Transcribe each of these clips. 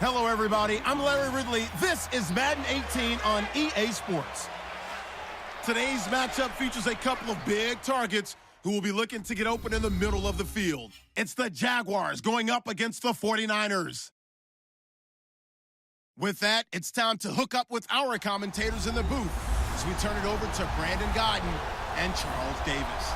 Hello, everybody. I'm Larry Ridley. This is Madden 18 on EA Sports. Today's matchup features a couple of big targets who will be looking to get open in the middle of the field. It's the Jaguars going up against the 49ers. With that, it's time to hook up with our commentators in the booth as we turn it over to Brandon Godden and Charles Davis.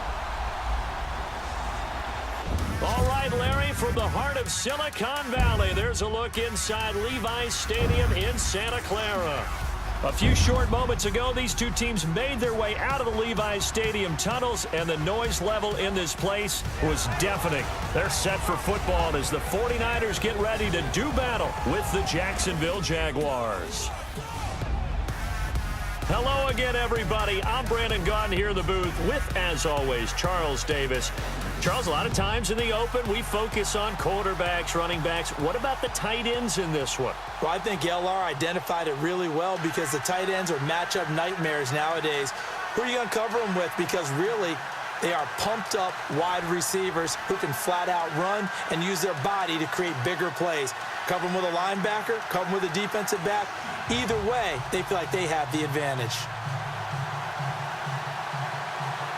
All right, Larry, from the heart of Silicon Valley, there's a look inside Levi's Stadium in Santa Clara. A few short moments ago, these two teams made their way out of the Levi's Stadium tunnels, and the noise level in this place was deafening. They're set for football as the 49ers get ready to do battle with the Jacksonville Jaguars. Hello again, everybody. I'm Brandon Gaudin here in the booth with, as always, Charles Davis. Charles, a lot of times in the open, we focus on quarterbacks, running backs. What about the tight ends in this one? Well, I think LR identified it really well because the tight ends are matchup nightmares nowadays. Who are you going to cover them with? Because really, they are pumped up wide receivers who can flat out run and use their body to create bigger plays. Cover them with a linebacker, cover them with a defensive back. Either way, they feel like they have the advantage.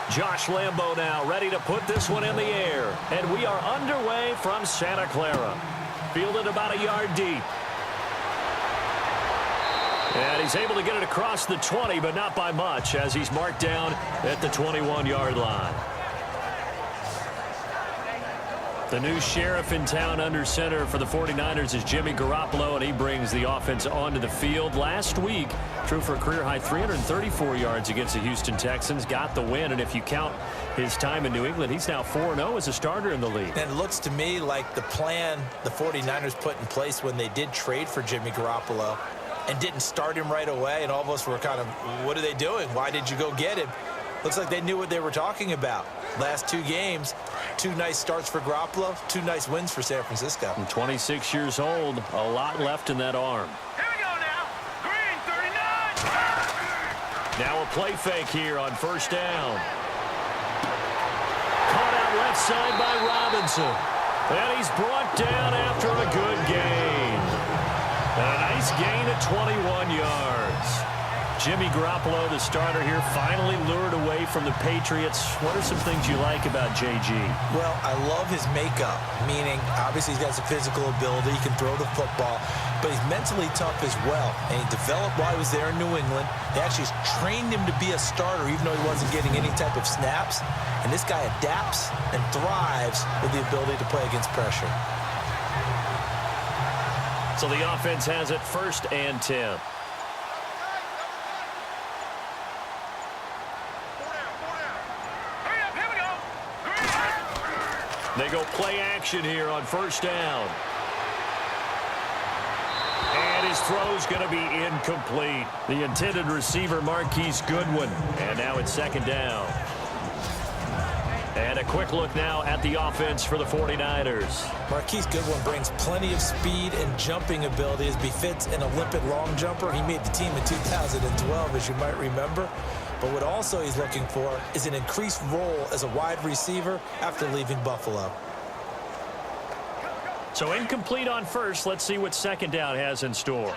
Josh Lambo now ready to put this one in the air. And we are underway from Santa Clara. Fielded about a yard deep. And he's able to get it across the 20, but not by much, as he's marked down at the 21-yard line. The new sheriff in town under center for the 49ers is Jimmy Garoppolo, and he brings the offense onto the field. Last week, threw for a career-high 334 yards against the Houston Texans, got the win, and if you count his time in New England, he's now 4-0 as a starter in the league. And it looks to me like the plan the 49ers put in place when they did trade for Jimmy Garoppolo and didn't start him right away, and all of us were kind of, what are they doing? Why did you go get him? Looks like they knew what they were talking about. Last two games, two nice starts for Garoppolo, two nice wins for San Francisco. And 26 years old, a lot left in that arm. Here we go now. Green 39. Now a play fake here on first down. Caught out left side by Robinson. And he's brought down after a good gain. And a nice gain at 21 yards. Jimmy Garoppolo, the starter here, finally lured away from the Patriots. What are some things you like about JG? Well, I love his makeup, meaning obviously he's got some physical ability. He can throw the football, but he's mentally tough as well. And he developed while he was there in New England. They actually trained him to be a starter even though he wasn't getting any type of snaps. And this guy adapts and thrives with the ability to play against pressure. So the offense has it 1st and 10. They go play action here on first down. And his throw's going to be incomplete. The intended receiver, Marquise Goodwin. And now it's 2nd down. And a quick look now at the offense for the 49ers. Marquise Goodwin brings plenty of speed and jumping ability as befits an Olympic long jumper. He made the team in 2012, as you might remember. But what also he's looking for is an increased role as a wide receiver after leaving Buffalo. So incomplete on first. Let's see what 2nd down has in store.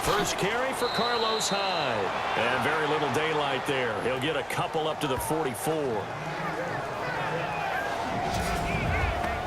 First carry for Carlos Hyde. And very little daylight there. He'll get a couple up to the 44.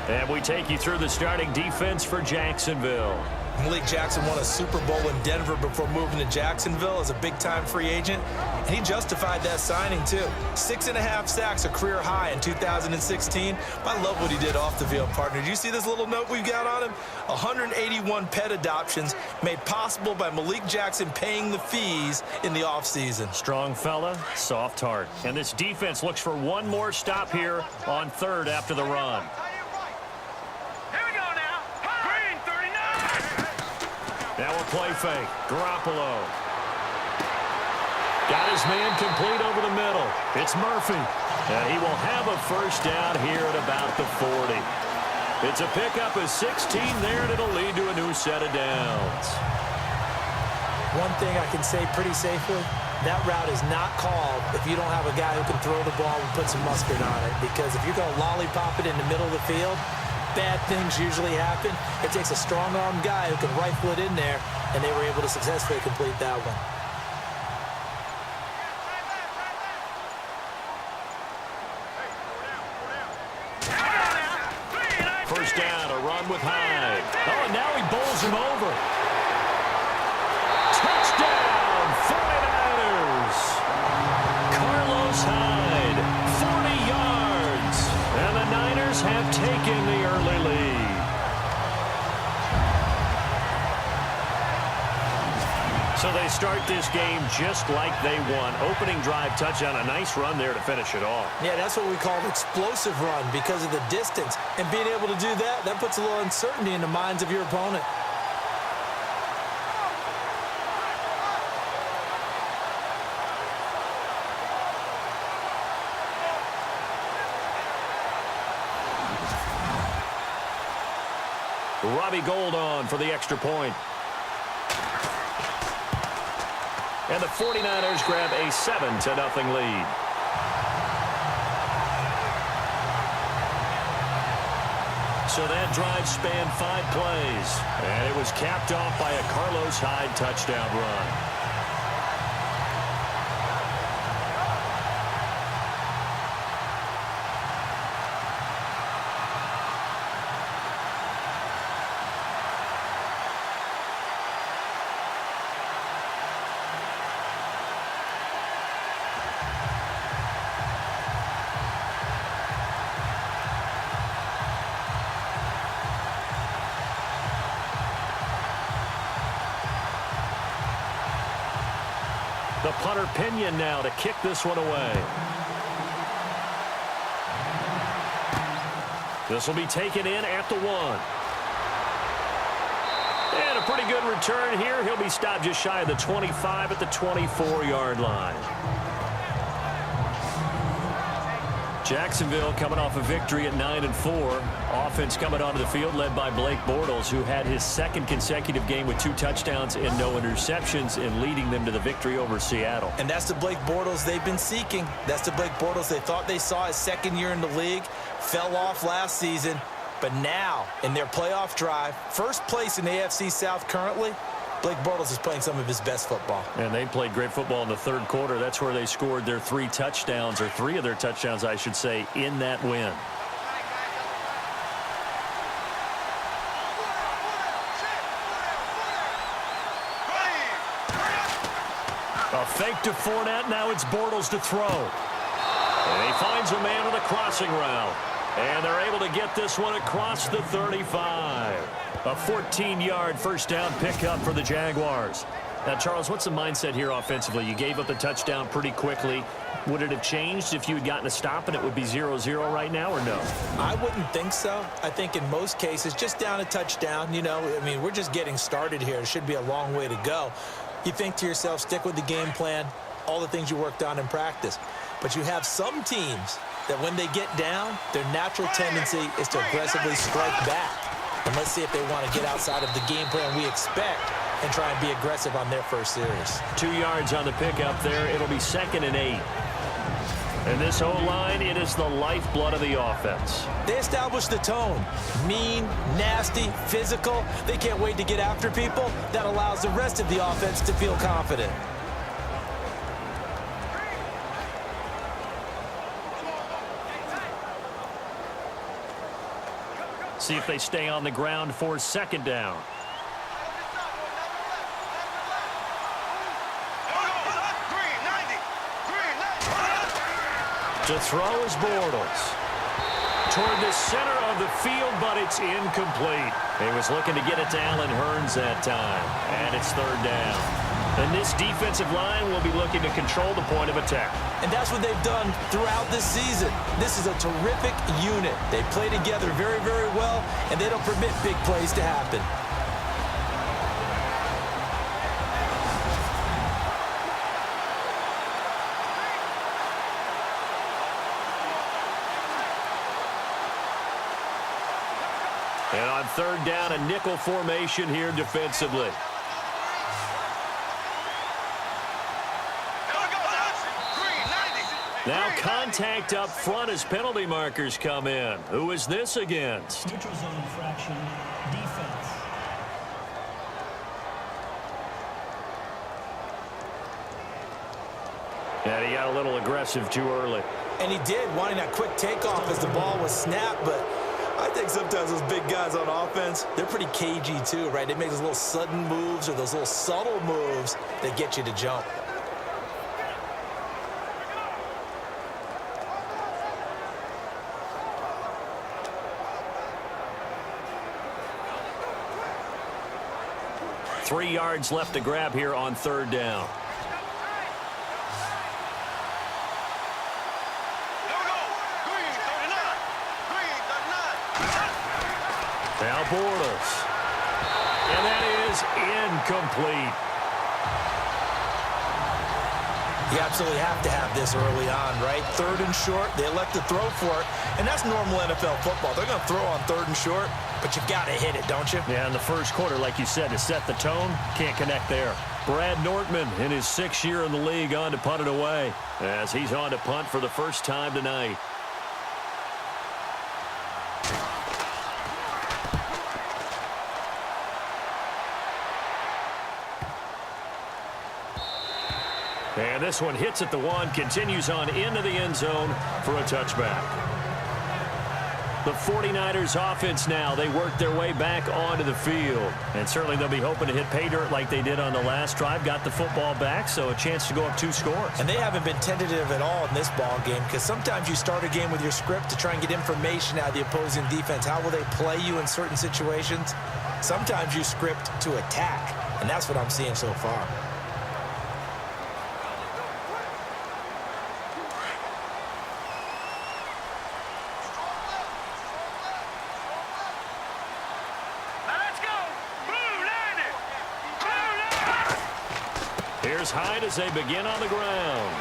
And we take you through the starting defense for Jacksonville. Malik Jackson won a Super Bowl in Denver before moving to Jacksonville as a big-time free agent, and he justified that signing, too. 6.5 sacks, a career high in 2016. I love what he did off the field, partner. Did you see this little note we've got on him? 181 pet adoptions made possible by Malik Jackson paying the fees in the offseason. Strong fella, soft heart. And this defense looks for one more stop here on 3rd after the run. Now a play fake. Garoppolo. Got his man complete over the middle. It's Murphy. And he will have a first down here at about the 40. It's a pickup of 16 there, and it'll lead to a new set of downs. One thing I can say pretty safely, that route is not called if you don't have a guy who can throw the ball and put some mustard on it. Because if you're going to lollipop it in the middle of the field, bad things usually happen. It takes a strong-armed guy who can rifle it in there, and they were able to successfully complete that one. First down, a run with Hyde. Oh, and now he bowls him over. Touchdown, 49ers. Carlos Hyde, 40 yards. And the Niners have taken the early lead. So they start this game just like they won. Opening drive touchdown, a nice run there to finish it off. Yeah, that's what we call an explosive run because of the distance. And being able to do that, that puts a little uncertainty in the minds of your opponent. Robbie Gould on for the extra point. And the 49ers grab a 7-0 lead. So that drive spanned 5 plays. And it was capped off by a Carlos Hyde touchdown run. The punter Pinion now to kick this one away. This will be taken in at the 1. And a pretty good return here. He'll be stopped just shy of the 25 at the 24-yard line. Jacksonville coming off a victory at 9-4. Offense coming onto the field led by Blake Bortles, who had his second consecutive game with 2 touchdowns and no interceptions in leading them to the victory over Seattle. And that's the Blake Bortles they've been seeking. That's the Blake Bortles they thought they saw his second year in the league. Fell off last season. But now, in their playoff drive, first place in the AFC South currently, Blake Bortles is playing some of his best football. And they played great football in the third quarter. That's where they scored their 3 touchdowns, or 3 of their touchdowns, I should say, in that win. A fake to Fournette. Now it's Bortles to throw. And he finds a man on the crossing route. And they're able to get this one across the 35. A 14-yard first down pickup for the Jaguars. Now, Charles, what's the mindset here offensively? You gave up the touchdown pretty quickly. Would it have changed if you had gotten a stop and it would be 0-0 right now, or no? I wouldn't think so. I think in most cases, just down a touchdown, you know, I mean, we're just getting started here. It should be a long way to go. You think to yourself, stick with the game plan, all the things you worked on in practice. But you have some teams that when they get down, their natural tendency is to aggressively strike back. And let's see if they want to get outside of the game plan we expect and try and be aggressive on their first series. 2 yards on the pickup there. It'll be 2nd and 8. And this O-line, it is the lifeblood of the offense. They establish the tone. Mean, nasty, physical. They can't wait to get after people. That allows the rest of the offense to feel confident. See if they stay on the ground for 2nd down. To throw is Bortles. Toward the center of the field, but it's incomplete. He was looking to get it to Allen Hurns that time. And it's 3rd down. And this defensive line will be looking to control the point of attack. And that's what they've done throughout this season. This is a terrific unit. They play together very, very well, and they don't permit big plays to happen. And on 3rd down, a nickel formation here defensively. Now contact up front as penalty markers come in. Who is this against? Neutral zone infraction, defense. And he got a little aggressive too early. And he did, wanting that quick takeoff as the ball was snapped, but I think sometimes those big guys on offense, they're pretty cagey too, right? They make those little sudden moves or those little subtle moves that get you to jump. Three yards left to grab here on third down. Now Bortles. And that is incomplete. You absolutely have to have this early on, right? Third and short, they elect to throw for it, and that's normal NFL football. They're going to throw on third and short, but you got to hit it, don't you? Yeah, in the first quarter, like you said, to set the tone, can't connect there. Brad Nortman, in his 6th year in the league, on to punt it away, as he's on to punt for the first time tonight. And this one hits at the 1, continues on into the end zone for a touchback. The 49ers offense now, they work their way back onto the field. And certainly they'll be hoping to hit pay dirt like they did on the last drive. Got the football back, so a chance to go up 2 scores. And they haven't been tentative at all in this ball game, because sometimes you start a game with your script to try and get information out of the opposing defense. How will they play you in certain situations? Sometimes you script to attack, and that's what I'm seeing so far. Here's Hyde as they begin on the ground.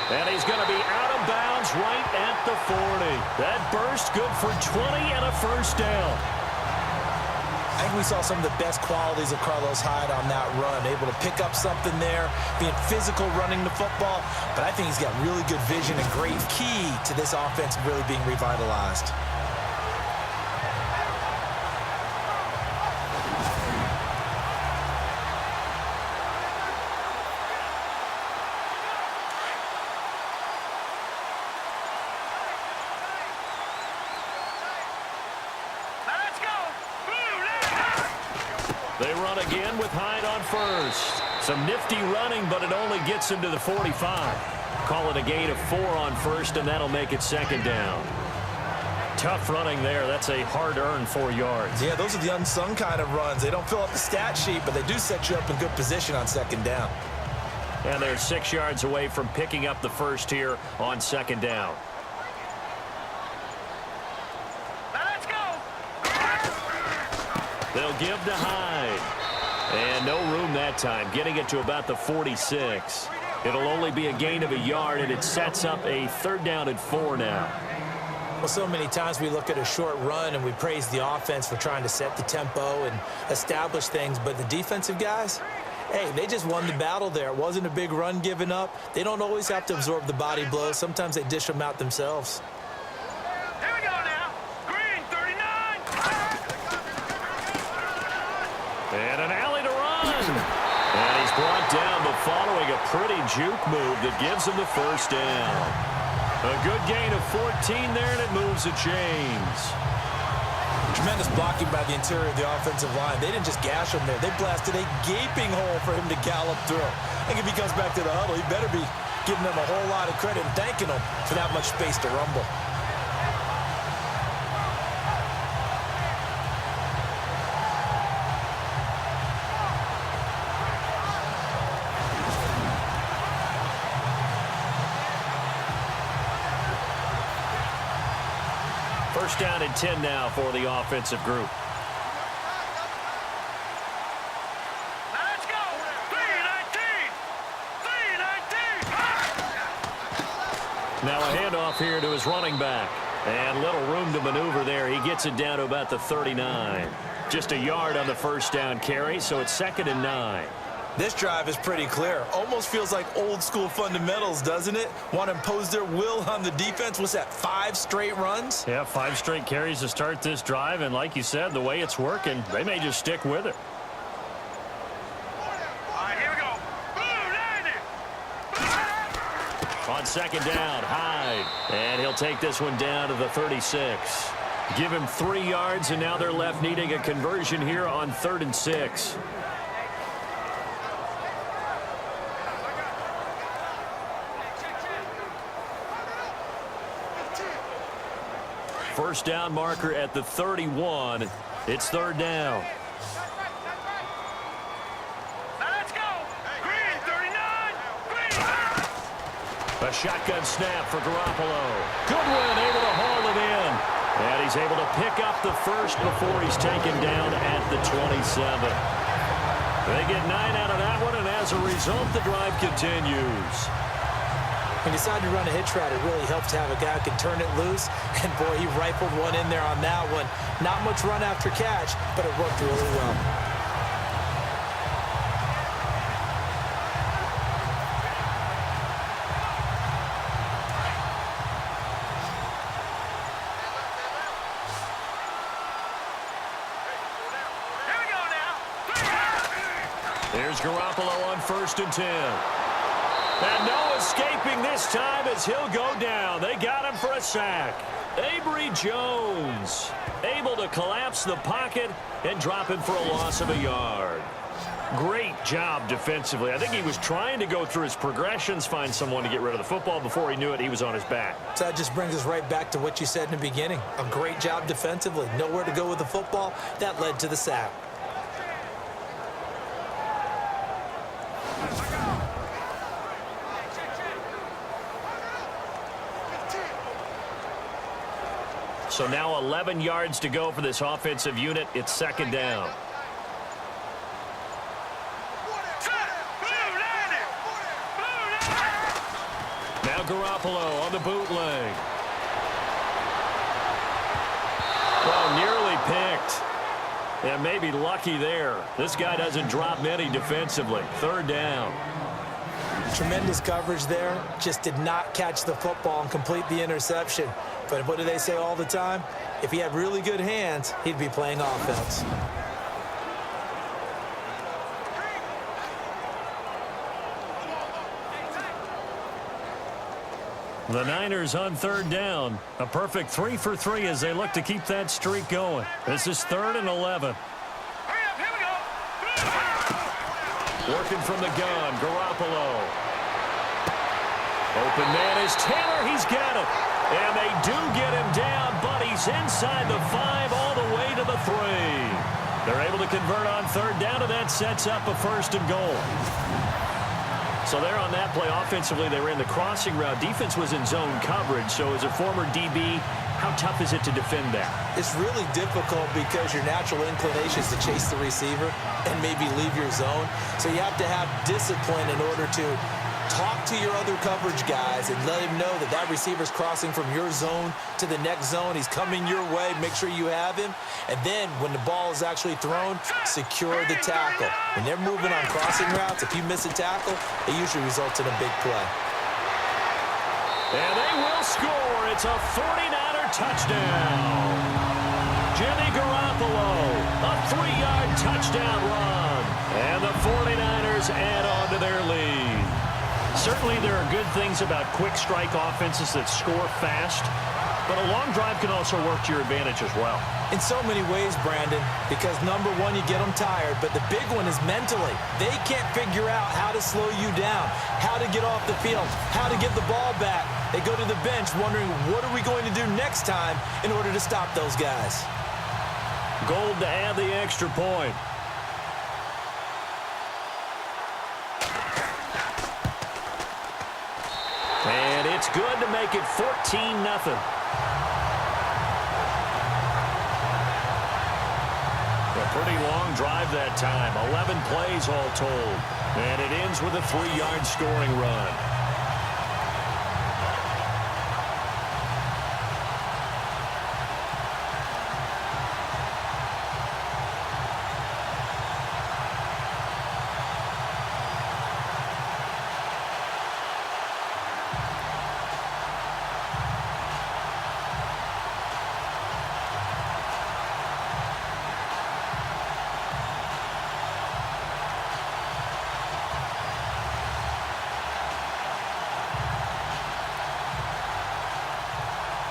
And he's going to be out of bounds right at the 40. That burst good for 20 and a first down. I think we saw some of the best qualities of Carlos Hyde on that run. Able to pick up something there, being physical running the football. But I think he's got really good vision and great key to this offense really being revitalized. They run again with Hyde on first. Some nifty running, but it only gets him to the 45. Call it a gain of 4 on first, and that'll make it second down. Tough running there. That's a hard-earned 4 yards. Yeah, those are the unsung kind of runs. They don't fill up the stat sheet, but they do set you up in good position on second down. And they're 6 yards away from picking up the first here on second down. They'll give to Hyde. And no room that time, getting it to about the 46. It'll only be a gain of a yard, and it sets up a third down and 4 now. Well, so many times we look at a short run and we praise the offense for trying to set the tempo and establish things, but the defensive guys, hey, they just won the battle there. It wasn't a big run given up. They don't always have to absorb the body blows. Sometimes they dish them out themselves. And an alley to run. And he's brought down, but following a pretty juke move that gives him the first down. A good gain of 14 there, and it moves the chains. Tremendous blocking by the interior of the offensive line. They didn't just gash him there. They blasted a gaping hole for him to gallop through. I think if he comes back to the huddle, he better be giving them a whole lot of credit and thanking them for that much space to rumble. First down and 10 now for the offensive group. Let's go! 3-19! 3-19! Now a handoff here to his running back. And little room to maneuver there. He gets it down to about the 39. Just a yard on the first down carry, so it's 2nd and 9. This drive is pretty clear. Almost feels like old school fundamentals, doesn't it? Want to impose their will on the defense. What's that, 5 straight runs? Yeah, 5 straight carries to start this drive, and like you said, the way it's working, they may just stick with it. All right, here we go. Boom, On second down, Hyde. And he'll take this one down to the 36. Give him 3 yards, and now they're left needing a conversion here on 3rd and 6. First down marker at the 31. It's 3rd down. Now let's go. Green, 39. Green. A shotgun snap for Garoppolo. Goodwin able to haul it in. And he's able to pick up the first before he's taken down at the 27. They get 9 out of that one, and as a result, the drive continues. When you decide to run a hitch route, it really helps to have a guy who can turn it loose. And, boy, he rifled one in there on that one. Not much run after catch, but it worked really well. Here we go now. There's Garoppolo on 1st and 10. And no escaping this time as he'll go down. They got him for a sack. Avery Jones able to collapse the pocket and drop him for a loss of a yard. Great job defensively. I think he was trying to go through his progressions, find someone to get rid of the football. Before he knew it, he was on his back. So that just brings us right back to what you said in the beginning. A great job defensively. Nowhere to go with the football. That led to the sack. So now 11 yards to go for this offensive unit. It's 2nd down. Now Garoppolo on the bootleg. Well, nearly picked. And maybe lucky there. This guy doesn't drop many defensively. 3rd down. Tremendous coverage there. Just did not catch the football and complete the interception. But what do they say all the time? If he had really good hands, he'd be playing offense. The Niners on 3rd down. A perfect 3 for 3 as they look to keep that streak going. This is 3rd and 11. Hurry up, here we go. Working from the gun, Garoppolo. Open man is Taylor. He's got it. And they do get him down, but he's inside the 5 all the way to the 3. They're able to convert on 3rd down, and that sets up a 1st and goal. So there on that play, offensively, they ran the crossing route. Defense was in zone coverage, so as a former DB, how tough is it to defend that? It's really difficult because your natural inclination is to chase the receiver and maybe leave your zone. So you have to have discipline in order to talk to your other coverage guys and let him know that that receiver's crossing from your zone to the next zone. He's coming your way. Make sure you have him. And then when the ball is actually thrown, secure the tackle. When they're moving on crossing routes, if you miss a tackle, it usually results in a big play. And they will score. It's a 49er touchdown. Jimmy Garoppolo, a 3-yard touchdown run. And the 49ers add on to their lead. Certainly there are good things about quick strike offenses that score fast, but a long drive can also work to your advantage as well. In so many ways, Brandon, because number one, you get them tired, but the big one is mentally. They can't figure out how to slow you down, how to get off the field, how to get the ball back. They go to the bench wondering, what are we going to do next time in order to stop those guys? Gold to add the extra point. And it's good to make it 14-0. A pretty long drive that time. 11 plays all told. And it ends with a 3-yard scoring run.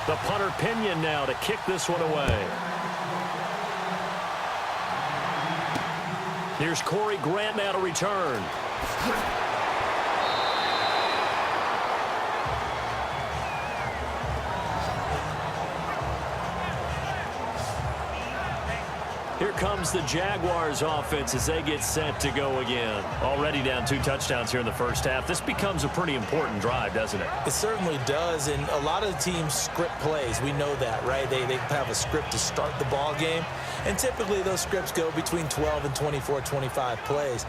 The punter Pinion now to kick this one away. Here's Corey Grant now to return. Here comes the Jaguars offense as they get set to go again. Already down 2 touchdowns here in the first half. This becomes a pretty important drive, doesn't it? It certainly does, and a lot of the teams script plays. We know that, right? They have a script to start the ball game, and typically those scripts go between 12 and 24, 25 plays.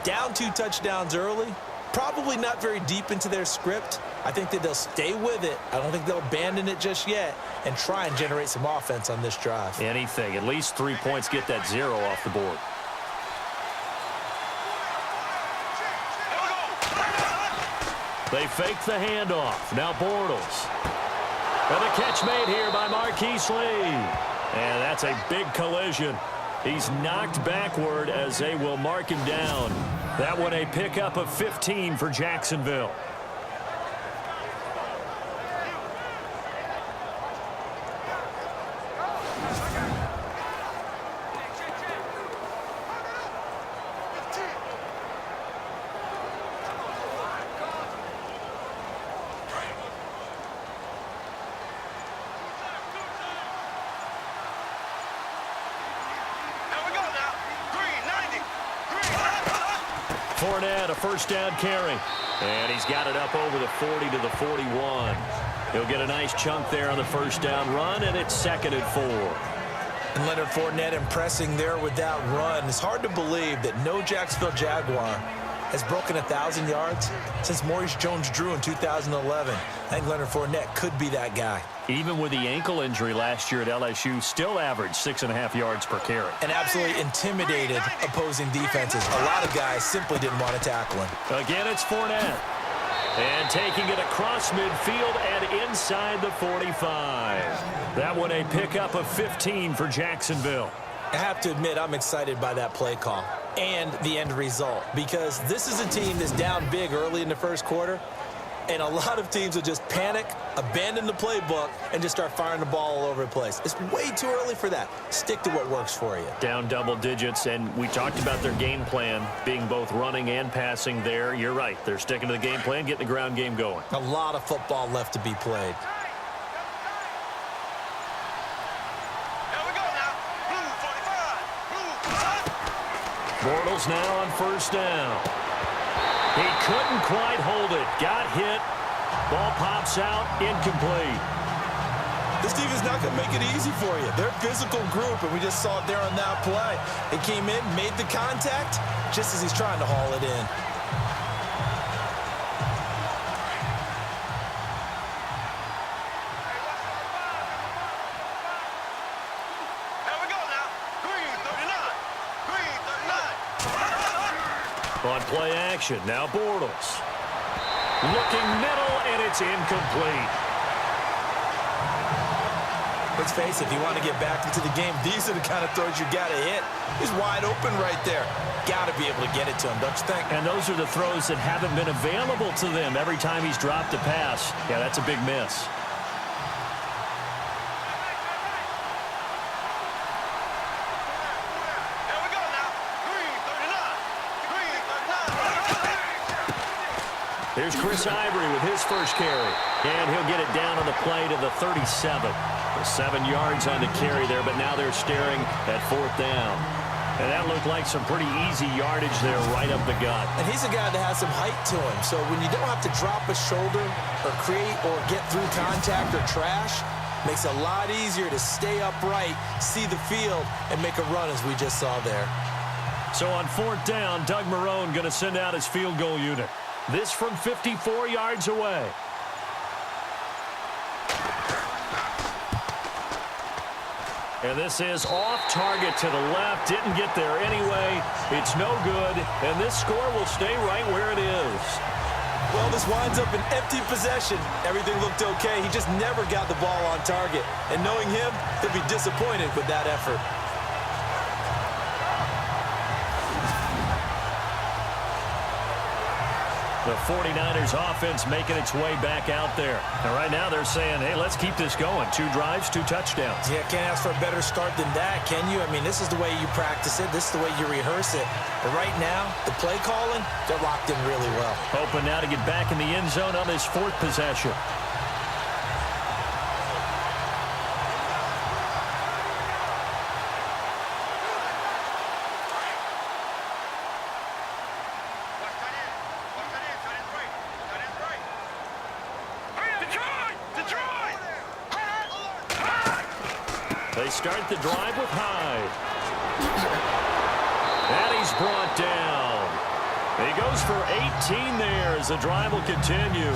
Down 2 touchdowns early, probably not very deep into their script. I think that they'll stay with it. I don't think they'll abandon it just yet and try and generate some offense on this drive. Anything. At least 3 points, get that 0 off the board. They fake the handoff. Now Bortles. And a catch made here by Marquise Lee. And that's a big collision. He's knocked backward as they will mark him down. That one a pickup of 15 for Jacksonville. Fournette, a first down carry. And he's got it up over the 40 to the 41. He'll get a nice chunk there on the first down run, and it's 2nd and 4. And Leonard Fournette impressing there with that run. It's hard to believe that no Jacksonville Jaguar has broken 1,000 yards since Maurice Jones-Drew in 2011. I think Leonard Fournette could be that guy. Even with the ankle injury last year at LSU, still averaged 6.5 yards per carry. And absolutely intimidated opposing defenses. A lot of guys simply didn't want to tackle him. Again, it's Fournette. And taking it across midfield and inside the 45. That one a pickup of 15 for Jacksonville. I have to admit, I'm excited by that play call and the end result, because this is a team that's down big early in the first quarter, and a lot of teams will just panic, abandon the playbook, and just start firing the ball all over the place. It's way too early for that. Stick to what works for you. Down double digits, and we talked about their game plan being both running and passing there. You're right. They're sticking to the game plan, getting the ground game going. A lot of football left to be played. Bortles now on first down. He couldn't quite hold it. Got hit. Ball pops out. Incomplete. This defense not going to make it easy for you. They're a physical group, and we just saw it there on that play. It came in, made the contact, just as he's trying to haul it in. On play action, now Bortles. Looking middle, and it's incomplete. Let's face it, if you want to get back into the game, these are the kind of throws you got to hit. He's wide open right there. Got to be able to get it to him, don't you think? And those are the throws that haven't been available to them every time he's dropped a pass. Yeah, that's a big miss. Here's Chris Ivory with his first carry. And he'll get it down on the play to the 37. 7 yards on the carry there, but now they're staring at 4th down. And that looked like some pretty easy yardage there right up the gut. And he's a guy that has some height to him. So when you don't have to drop a shoulder or create or get through contact or trash, makes it a lot easier to stay upright, see the field, and make a run as we just saw there. So on 4th down, Doug Marrone going to send out his field goal unit. This from 54 yards away. And this is off target to the left. Didn't get there anyway. It's no good. And this score will stay right where it is. Well, this winds up an empty possession. Everything looked okay. He just never got the ball on target. And knowing him, he'll be disappointed with that effort. The 49ers offense making its way back out there. And right now they're saying, hey, let's keep this going. 2 drives, 2 touchdowns. Yeah, can't ask for a better start than that, can you? I mean, this is the way you practice it. This is the way you rehearse it. But right now, the play calling, they're locked in really well. Hoping now to get back in the end zone on this 4th possession. They start the drive with Hyde. And he's brought down. He goes for 18 there as the drive will continue.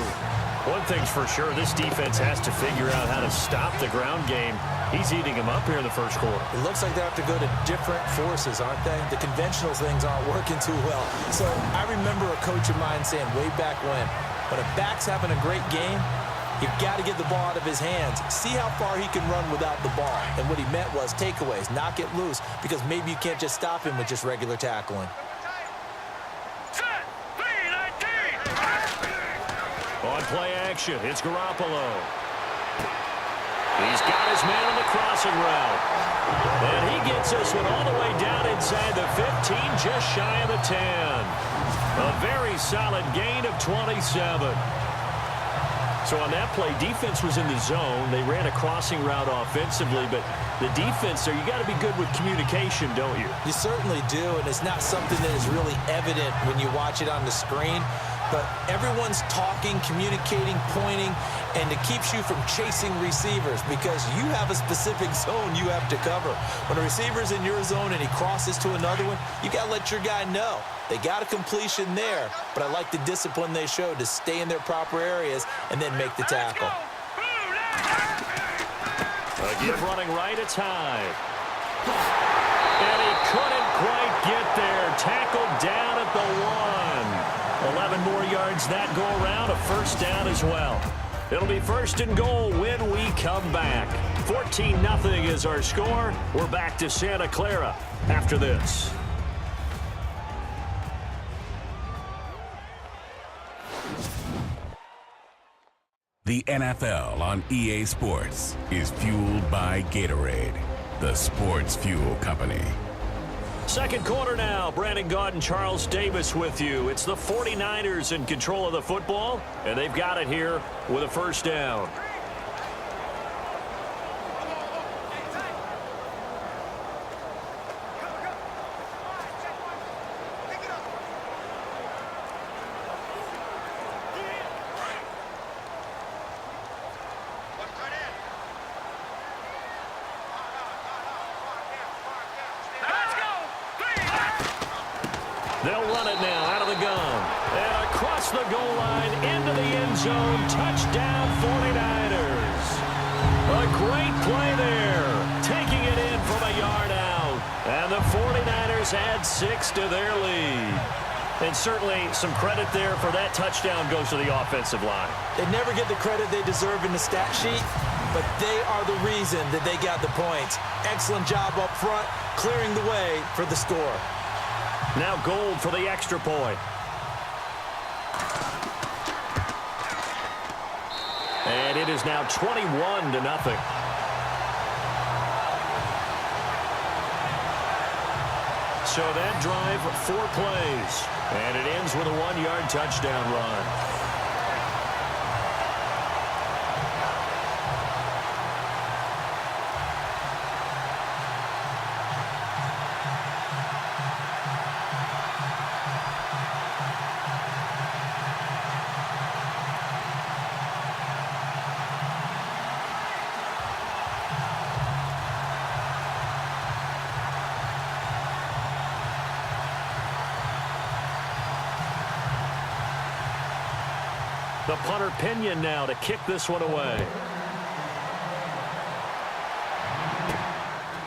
One thing's for sure, this defense has to figure out how to stop the ground game. He's eating them up here in the first quarter. It looks like they have to go to different forces, aren't they? The conventional things aren't working too well. So I remember a coach of mine saying way back when a back's having a great game, you've got to get the ball out of his hands. See how far he can run without the ball. And what he meant was takeaways, knock it loose, because maybe you can't just stop him with just regular tackling. On play action, it's Garoppolo. He's got his man on the crossing route. And he gets this one all the way down inside the 15, just shy of the 10. A very solid gain of 27. So on that play, defense was in the zone. They ran a crossing route offensively, but the defense there, you got to be good with communication, don't you? You certainly do, and it's not something that is really evident when you watch it on the screen. But everyone's talking, communicating, pointing, and it keeps you from chasing receivers because you have a specific zone you have to cover. When a receiver's in your zone and he crosses to another one, you got to let your guy know. They got a completion there, but I like the discipline they showed to stay in their proper areas and then make the tackle. Again, running right, it's Hyde. And he couldn't quite get there. Tackled down at the 1. 11 more yards that go around, a first down as well. It'll be 1st and goal when we come back. 14-0 is our score. We're back to Santa Clara after this. The NFL on EA Sports is fueled by Gatorade, the sports fuel company. Second quarter now. Brandon Gaudin, Charles Davis with you. It's the 49ers in control of the football, and they've got it here with a first down. They'll run it now out of the gun. And across the goal line into the end zone. Touchdown 49ers. A great play there. Taking it in from a yard out. And the 49ers add 6 to their lead. And certainly some credit there for that touchdown goes to the offensive line. They never get the credit they deserve in the stat sheet, but they are the reason that they got the points. Excellent job up front, clearing the way for the score. Now Gold for the extra point. And it is now 21-0. So that drive, 4 plays. And it ends with a 1-yard touchdown run. The punter Pinion now to kick this one away.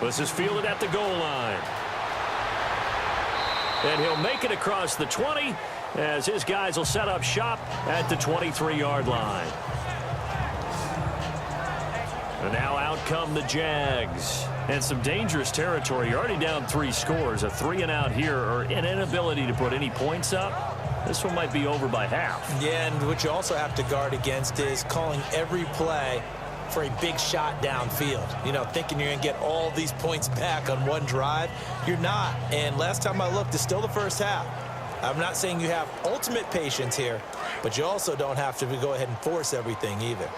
This is fielded at the goal line. And he'll make it across the 20 as his guys will set up shop at the 23-yard line. And now out come the Jags. And some dangerous territory. You're already down 3 scores. A 3-and-out here or an inability to put any points up. This one might be over by half. Yeah, and what you also have to guard against is calling every play for a big shot downfield. You know, thinking you're going to get all these points back on one drive. You're not. And last time I looked, it's still the first half. I'm not saying you have ultimate patience here, but you also don't have to go ahead and force everything either.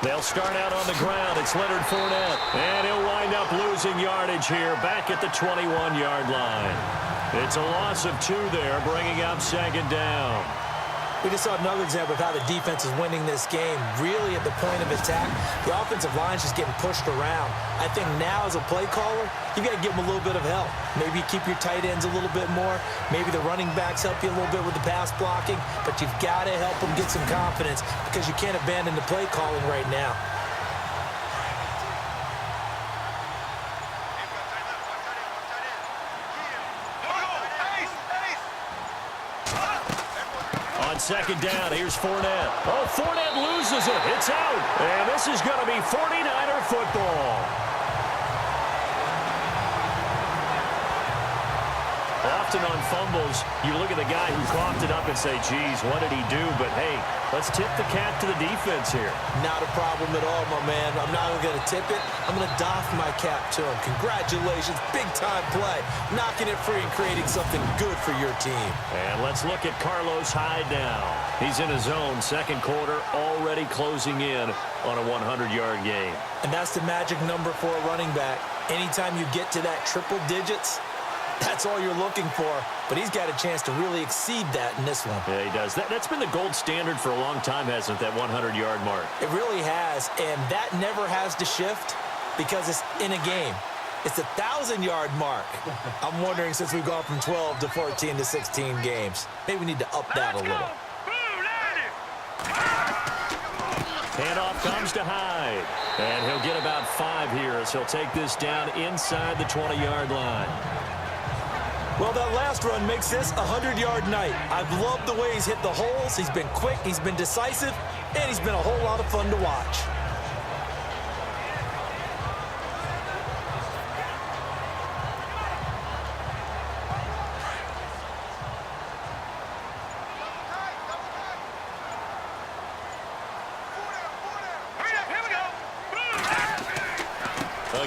They'll start out on the ground. It's Leonard Fournette. And he'll wind up losing yardage here back at the 21-yard line. It's a loss of 2 there, bringing up second down. We just saw another example of how the defense is winning this game. Really at the point of attack, the offensive line's just getting pushed around. I think now as a play caller, you got to give them a little bit of help. Maybe you keep your tight ends a little bit more. Maybe the running backs help you a little bit with the pass blocking. But you've got to help them get some confidence because you can't abandon the play calling right now. On second down, here's Fournette. Oh, Fournette loses it. It's out. And this is going to be 49er football. Often on fumbles, you look at the guy who coughed it up and say, geez, what did he do? But, hey, let's tip the cap to the defense here. Not a problem at all, my man. I'm not only going to tip it, I'm going to doff my cap to him. Congratulations, big-time play. Knocking it free and creating something good for your team. And let's look at Carlos Hyde now. He's in his own second quarter, already closing in on a 100-yard game. And that's the magic number for a running back. Anytime you get to that triple digits, that's all you're looking for. But he's got a chance to really exceed that in this one. Yeah, he does. That's been the gold standard for a long time, hasn't it, that 100-yard mark? It really has, and that never has to shift because it's in a game. It's the 1,000-yard mark. I'm wondering, since we've gone from 12 to 14 to 16 games, maybe we need to up that a little. Handoff comes to Hyde. And he'll get about 5 here as he'll take this down inside the 20-yard line. Well, that last run makes this a 100-yard night. I've loved the way he's hit the holes. He's been quick, he's been decisive, and he's been a whole lot of fun to watch.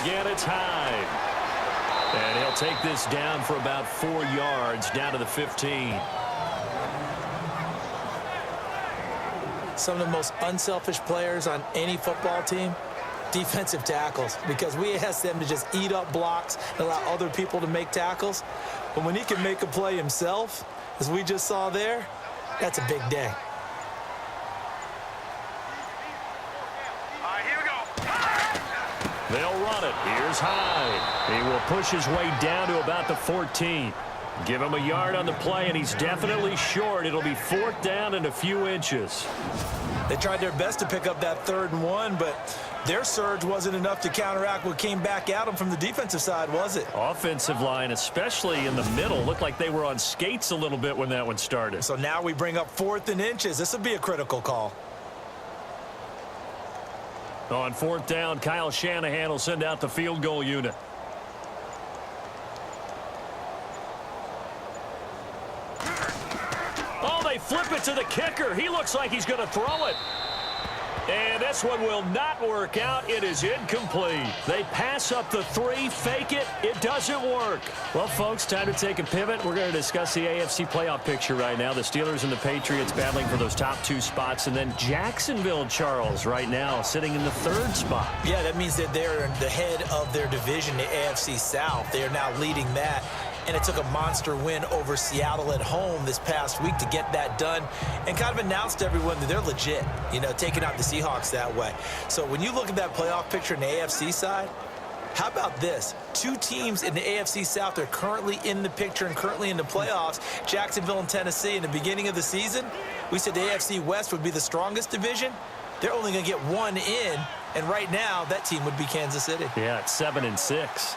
Again, it's Hyde. And he'll take this down for about 4 yards, down to the 15. Some of the most unselfish players on any football team, defensive tackles, because we ask them to just eat up blocks and allow other people to make tackles. But when he can make a play himself, as we just saw there, that's a big day. They'll run it. Here's Hyde. He will push his way down to about the 14. Give him a yard on the play, and he's definitely short. It'll be 4th down and a few inches. They tried their best to pick up that 3rd and 1, but their surge wasn't enough to counteract what came back at them from the defensive side, was it? Offensive line, especially in the middle, looked like they were on skates a little bit when that one started. So now we bring up 4th and inches. This will be a critical call. On 4th down, Kyle Shanahan will send out the field goal unit. Oh, they flip it to the kicker. He looks like he's going to throw it. And this one will not work out. It is incomplete. They pass up the 3, fake it. It doesn't work. Well, folks, time to take a pivot. We're going to discuss the AFC playoff picture right now. The Steelers and the Patriots battling for those top 2 spots. And then Jacksonville, Charles, right now sitting in the 3rd spot. Yeah, that means that they're the head of their division, the AFC South. They are now leading that. And it took a monster win over Seattle at home this past week to get that done and kind of announced to everyone that they're legit, you know, taking out the Seahawks that way. So when you look at that playoff picture in the AFC side, how about this? 2 teams in the AFC South are currently in the picture and currently in the playoffs, Jacksonville and Tennessee. In the beginning of the season, we said the AFC West would be the strongest division. They're only going to get 1 in, and right now that team would be Kansas City. Yeah, it's 7-6.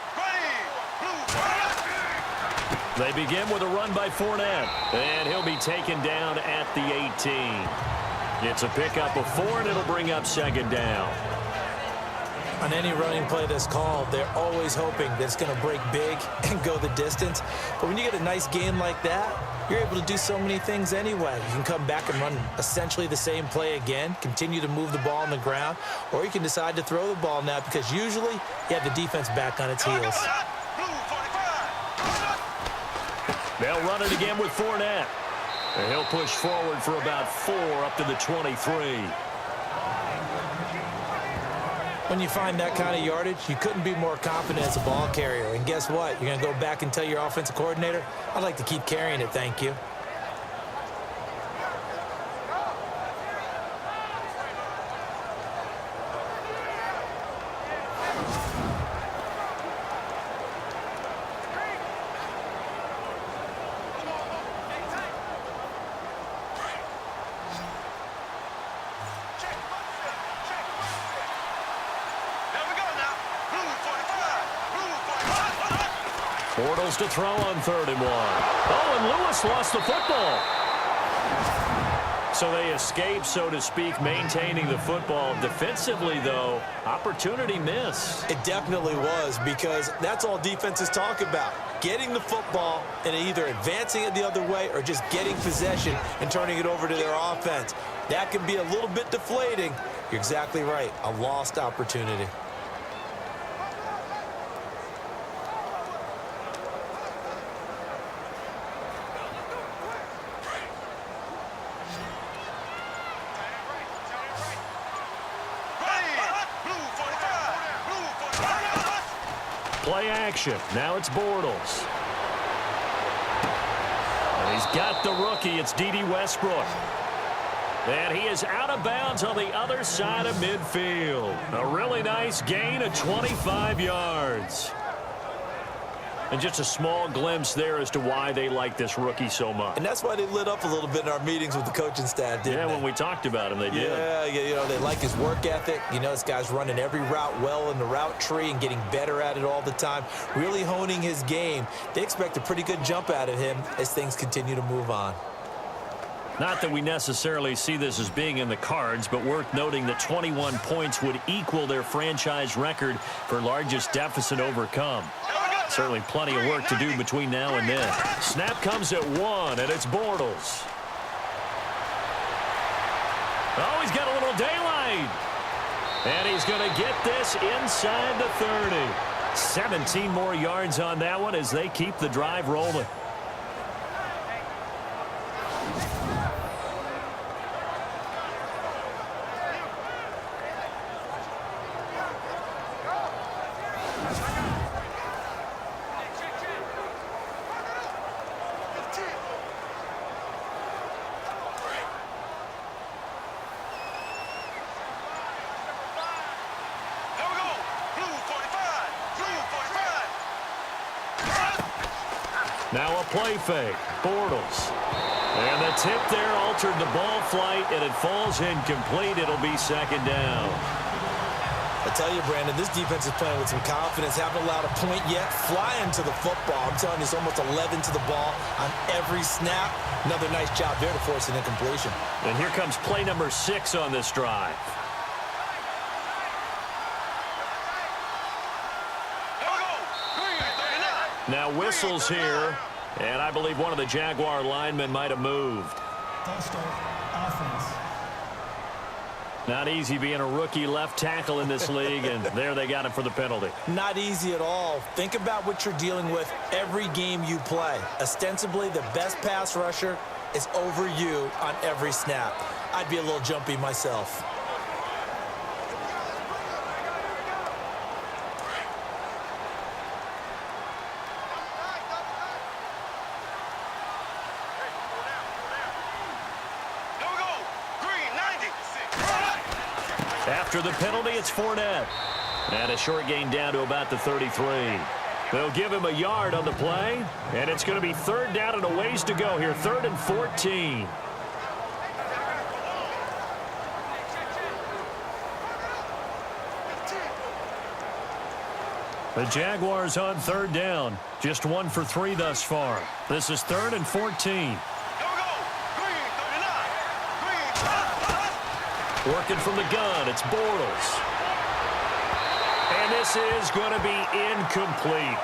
They begin with a run by Fournette, and he'll be taken down at the 18. It's a pickup of 4, and it'll bring up second down. On any running play that's called, they're always hoping that it's going to break big and go the distance. But when you get a nice game like that, you're able to do so many things anyway. You can come back and run essentially the same play again, continue to move the ball on the ground, or you can decide to throw the ball now because usually you have the defense back on its heels. They'll run it again with Fournette. And he'll push forward for about 4 up to the 23. When you find that kind of yardage, you couldn't be more confident as a ball carrier. And guess what? You're going to go back and tell your offensive coordinator, I'd like to keep carrying it, thank you. Bortles to throw on 3rd and 1. Oh, and Lewis lost the football. So they escape, so to speak, maintaining the football. Defensively, though, opportunity miss. It definitely was, because that's all defenses talk about. Getting the football and either advancing it the other way or just getting possession and turning it over to their offense. That can be a little bit deflating. You're exactly right. A lost opportunity. Play action. Now it's Bortles. And he's got the rookie. It's D.D. Westbrook. And he is out of bounds on the other side of midfield. A really nice gain of 25 yards. And just a small glimpse there as to why they like this rookie so much. And that's why they lit up a little bit in our meetings with the coaching staff, didn't they? When we talked about him, they did. Yeah, you know, they like his work ethic. You know, this guy's running every route well in the route tree and getting better at it all the time, really honing his game. They expect a pretty good jump out of him as things continue to move on. Not that we necessarily see this as being in the cards, but worth noting that 21 points would equal their franchise record for largest deficit overcome. Certainly plenty of work to do between now and then. Snap comes at 1, and it's Bortles. Oh, he's got a little daylight. And he's going to get this inside the 30. 17 more yards on that one as they keep the drive rolling. Now a play fake. Bortles. And the tip there altered the ball flight, and it falls incomplete. It'll be 2nd down. I tell you, Brandon, this defense is playing with some confidence. Haven't allowed a point yet. Flying to the football. I'm telling you, it's almost 11 to the ball on every snap. Another nice job there to force an incompletion. And here comes play number 6 on this drive. Now whistles here, and I believe one of the Jaguar linemen might have moved. False start, offense. Not easy being a rookie left tackle in this league, and there they got him for the penalty. Not easy at all. Think about what you're dealing with every game you play. Ostensibly, the best pass rusher is over you on every snap. I'd be a little jumpy myself. After the penalty, it's Fournette. And a short gain down to about the 33. They'll give him a yard on the play, and it's going to be 3rd down and a ways to go here, 3rd and 14. The Jaguars on 3rd down, just 1 for 3 thus far. This is 3rd and 14. Working from the gun, it's Bortles. And this is going to be incomplete.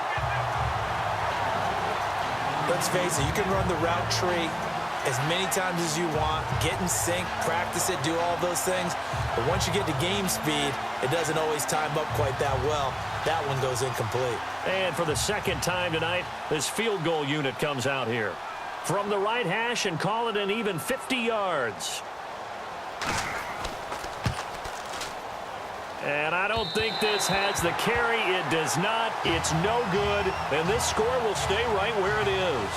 Let's face it, you can run the route tree as many times as you want, get in sync, practice it, do all those things. But once you get to game speed, it doesn't always time up quite that well. That one goes incomplete. And for the second time tonight, this field goal unit comes out here. From the right hash and call it an even 50 yards. And I don't think this has the carry. It does not. It's no good. And this score will stay right where it is.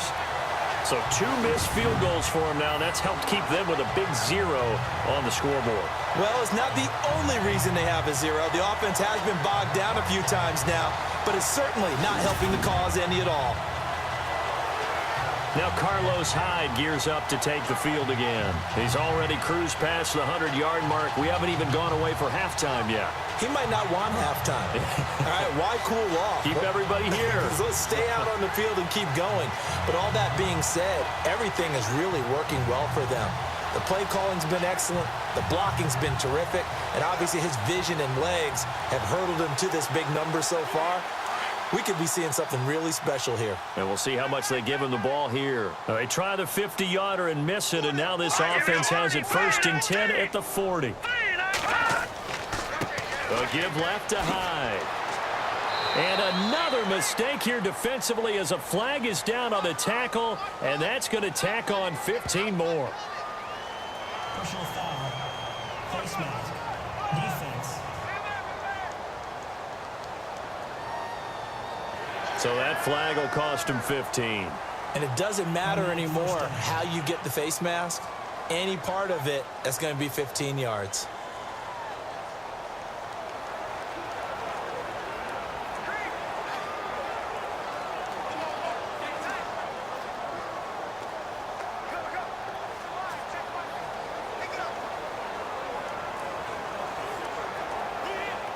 So 2 missed field goals for him now. That's helped keep them with a big 0 on the scoreboard. Well, it's not the only reason they have a 0. The offense has been bogged down a few times now, but it's certainly not helping the cause any at all. Now Carlos Hyde gears up to take the field again. He's already cruised past the 100-yard mark. We haven't even gone away for halftime yet. He might not want halftime. All right, why cool off? Keep everybody here. Let's stay out on the field and keep going. But all that being said, everything is really working well for them. The play calling's been excellent. The blocking's been terrific. And obviously his vision and legs have hurdled him to this big number so far. We could be seeing something really special here. And we'll see how much they give him the ball here. They try the 50-yarder and miss it, and now this offense has it 1st and 10 at the 40. A give left to Hyde. And another mistake here defensively as a flag is down on the tackle, and that's going to tack on 15 more. Personal foul. Face mask. Defense. So that flag will cost him 15. And it doesn't matter anymore how you get the face mask. Any part of it, that's going to be 15 yards.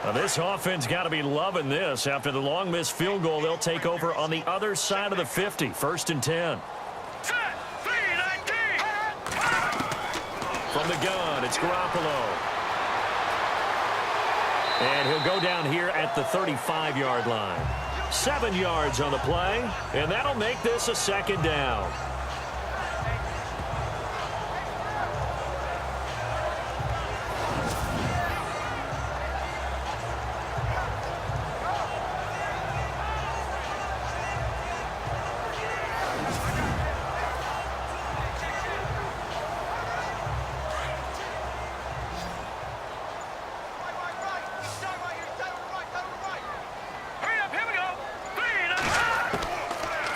Now this offense got to be loving this. After the long missed field goal, they'll take over on the other side of the 50, 1st and 10. From the gun, it's Garoppolo. And he'll go down here at the 35-yard line. 7 yards on the play, and that'll make this a 2nd down.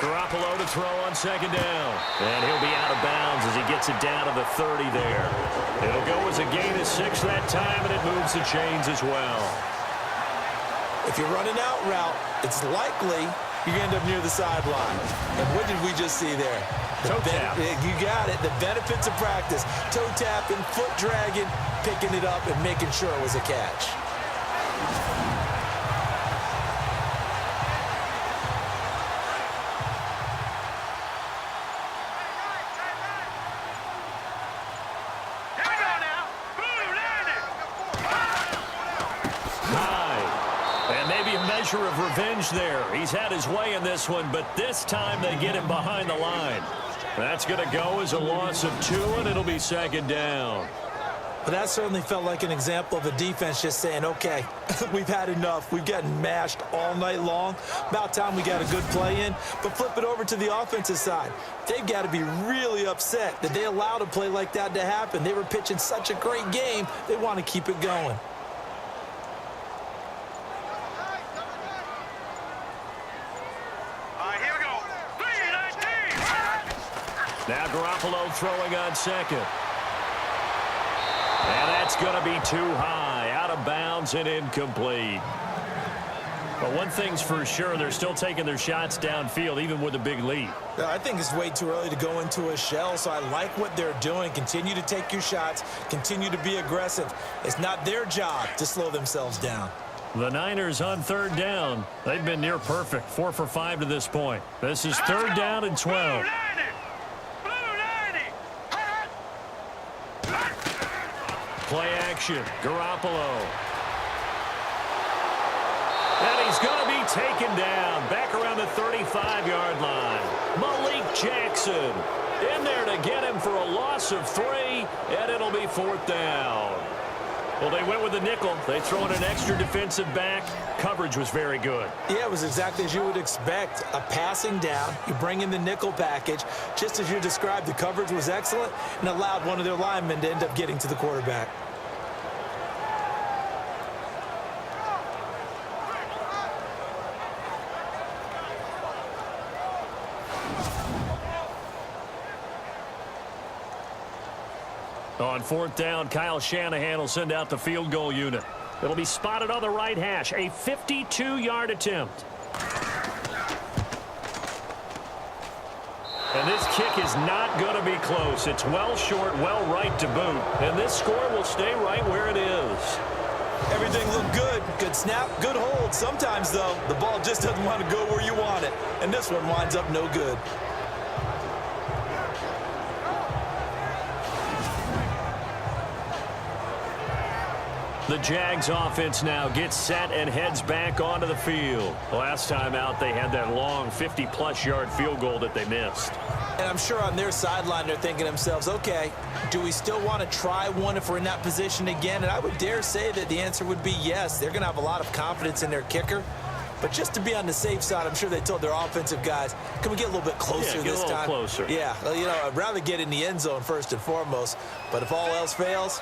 Garoppolo to throw on 2nd down. And he'll be out of bounds as he gets it down to the 30 there. It'll go as a gain of 6 that time, and it moves the chains as well. If you're running out route, it's likely you end up near the sideline. And what did we just see there? Toe tap. You got it. The benefits of practice. Toe tapping, foot dragging, picking it up, and making sure it was a catch. Of revenge there. He's had his way in this one, but this time they get him behind the line. That's going to go as a loss of 2, and it'll be 2nd down. But that certainly felt like an example of a defense just saying, okay, we've had enough. We've gotten mashed all night long. About time we got a good play in. But flip it over to the offensive side. They've got to be really upset that they allowed a play like that to happen. They were pitching such a great game. They want to keep it going. Now Garoppolo throwing on 2nd. And that's going to be too high, out of bounds and incomplete. But one thing's for sure, they're still taking their shots downfield, even with a big lead. I think it's way too early to go into a shell, so I like what they're doing. Continue to take your shots. Continue to be aggressive. It's not their job to slow themselves down. The Niners on 3rd down. They've been near perfect, 4 for 5 to this point. This is 3rd down and 12. Play action, Garoppolo. he's going to be taken down back around the 35-yard line. Malik Jackson in there to get him for a loss of 3, and it'll be 4th down. Well, they went with the nickel. They throw in an extra defensive back. Coverage was very good. Yeah, it was exactly as you would expect. A passing down. You bring in the nickel package. Just as you described, the coverage was excellent and allowed one of their linemen to end up getting to the quarterback. On 4th down, Kyle Shanahan will send out the field goal unit. It'll be spotted on the right hash, a 52-yard attempt. And this kick is not going to be close. It's well short, well right to boot. And this score will stay right where it is. Everything looked good. Good snap, good hold. Sometimes, though, the ball just doesn't want to go where you want it. And this one winds up no good. The Jags offense now gets set and heads back onto the field. Last time out, they had that long 50-plus yard field goal that they missed. And I'm sure on their sideline they're thinking to themselves, okay, do we still want to try one if we're in that position again? And I would dare say that the answer would be yes. They're going to have a lot of confidence in their kicker. But just to be on the safe side, I'm sure they told their offensive guys, can we get a little bit closer this time? Closer. Yeah, well, you know, I'd rather get in the end zone first and foremost. But if all else fails,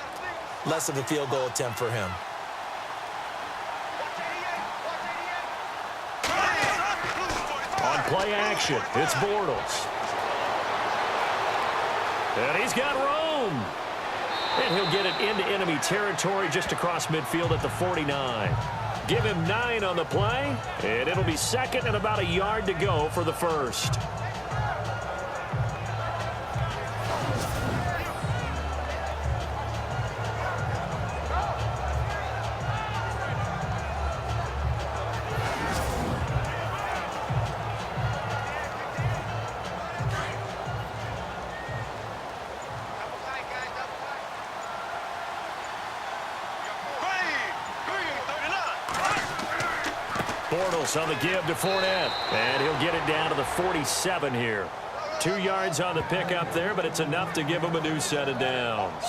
less of a field goal attempt for him. On play action, it's Bortles. And he's got room. And he'll get it into enemy territory just across midfield at the 49. Give him 9 on the play, and it'll be 2nd and about a yard to go for the first. Bortles on the give to Fournette, and he'll get it down to the 47 here. 2 yards on the pickup there, but it's enough to give him a new set of downs.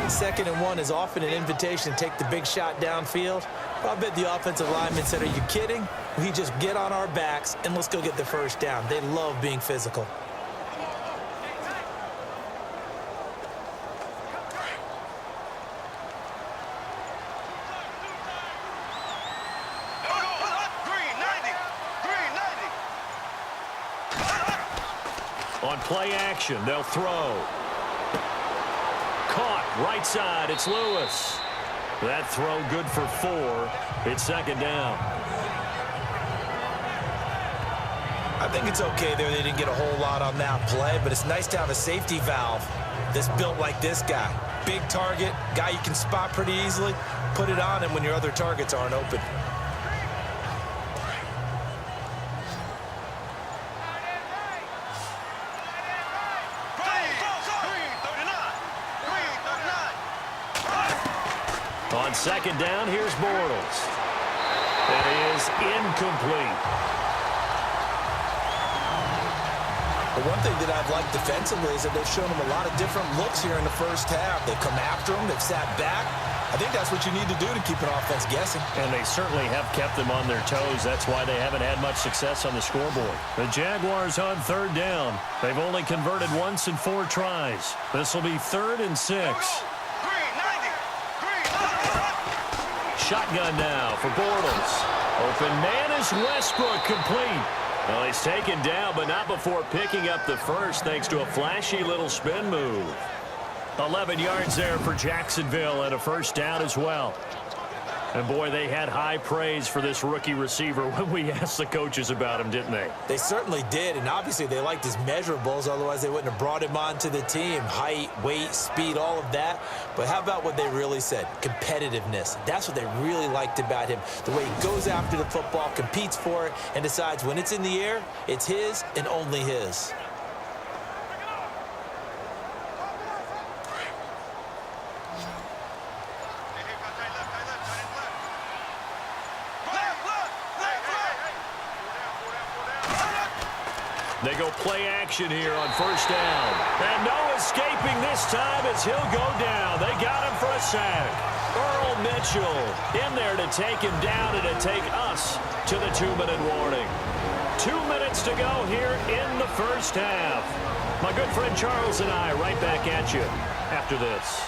2nd and 1 is often an invitation to take the big shot downfield. But I bet the offensive lineman said, are you kidding? We just get on our backs and let's go get the first down. They love being physical. On play action, they'll throw. Caught, right side, it's Lewis. That throw good for 4. It's 2nd down. I think it's okay there. They didn't get a whole lot on that play, but it's nice to have a safety valve that's built like this guy. Big target, guy you can spot pretty easily. Put it on him when your other targets aren't open. On 2nd down, here's Bortles. That is incomplete. The one thing that I've liked defensively is that they've shown them a lot of different looks here in the first half. They've come after them. They've sat back. I think that's what you need to do to keep an offense guessing. And they certainly have kept them on their toes. That's why they haven't had much success on the scoreboard. The Jaguars on 3rd down. They've only converted once in 4 tries. This will be 3rd and 6. Shotgun now for Bortles. Open man is Westbrook, complete. Well, he's taken down, but not before picking up the first thanks to a flashy little spin move. 11 yards there for Jacksonville and a first down as well. And, boy, they had high praise for this rookie receiver when we asked the coaches about him, didn't they? They certainly did, and obviously they liked his measurables. Otherwise, they wouldn't have brought him onto the team. Height, weight, speed, all of that. But how about what they really said? Competitiveness. That's what they really liked about him. The way he goes after the football, competes for it, and decides when it's in the air, it's his and only his. They go play action here on first down. And no escaping this time as he'll go down. They got him for a sack. Earl Mitchell in there to take him down and to take us to the 2-minute warning. 2 minutes to go here in the first half. My good friend Charles and I right back at you after this.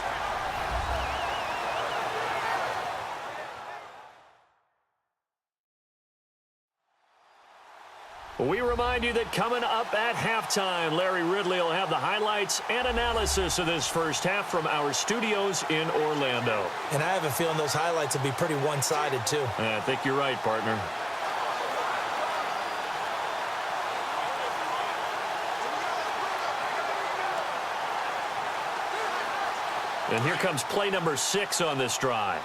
We remind you that coming up at halftime, Larry Ridley will have the highlights and analysis of this first half from our studios in Orlando. And I have a feeling those highlights will be pretty one-sided, too. I think you're right, partner. And here comes play number 6 on this drive.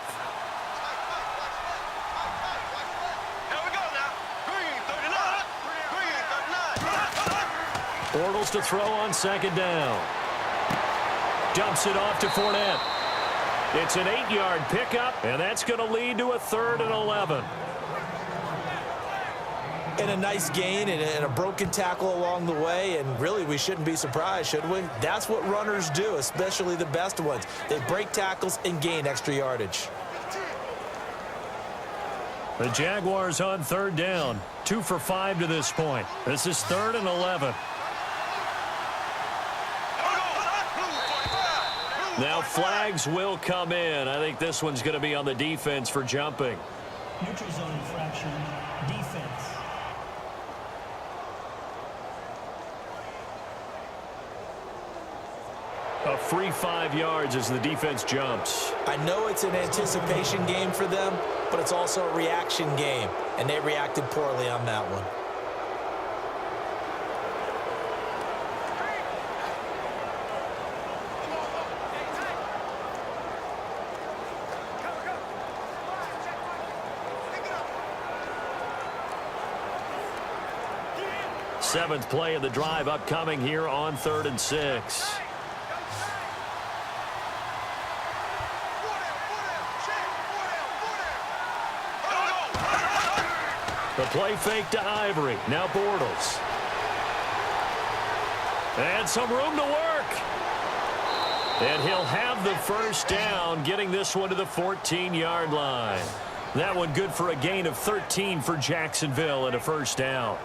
Bortles to throw on second down. Dumps it off to Fournette. It's an 8-yard pickup, and that's going to lead to a 3rd and 11. And a nice gain and a broken tackle along the way, and really we shouldn't be surprised, should we? That's what runners do, especially the best ones. They break tackles and gain extra yardage. The Jaguars on 3rd down. 2 for 5 to this point. This is 3rd and 11. Now flags will come in. I think this one's going to be on the defense for jumping. Neutral zone infraction, defense. A free 5 yards as the defense jumps. I know it's an anticipation game for them, but it's also a reaction game, and they reacted poorly on that one. Seventh play of the drive upcoming here on 3rd and 6. The play fake to Ivory. Now Bortles. And some room to work. And he'll have the first down, getting this one to the 14-yard line. That one good for a gain of 13 for Jacksonville and a first down.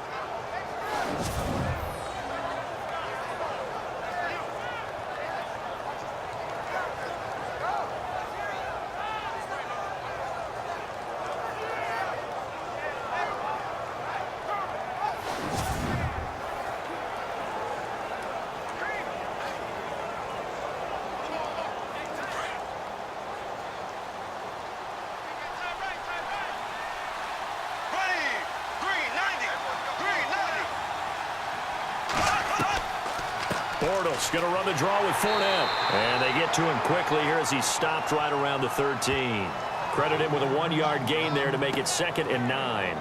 Bortles going to run the draw with Fournette. And they get to him quickly here as he stopped right around the 13. Credit him with a 1-yard gain there to make it 2nd and 9.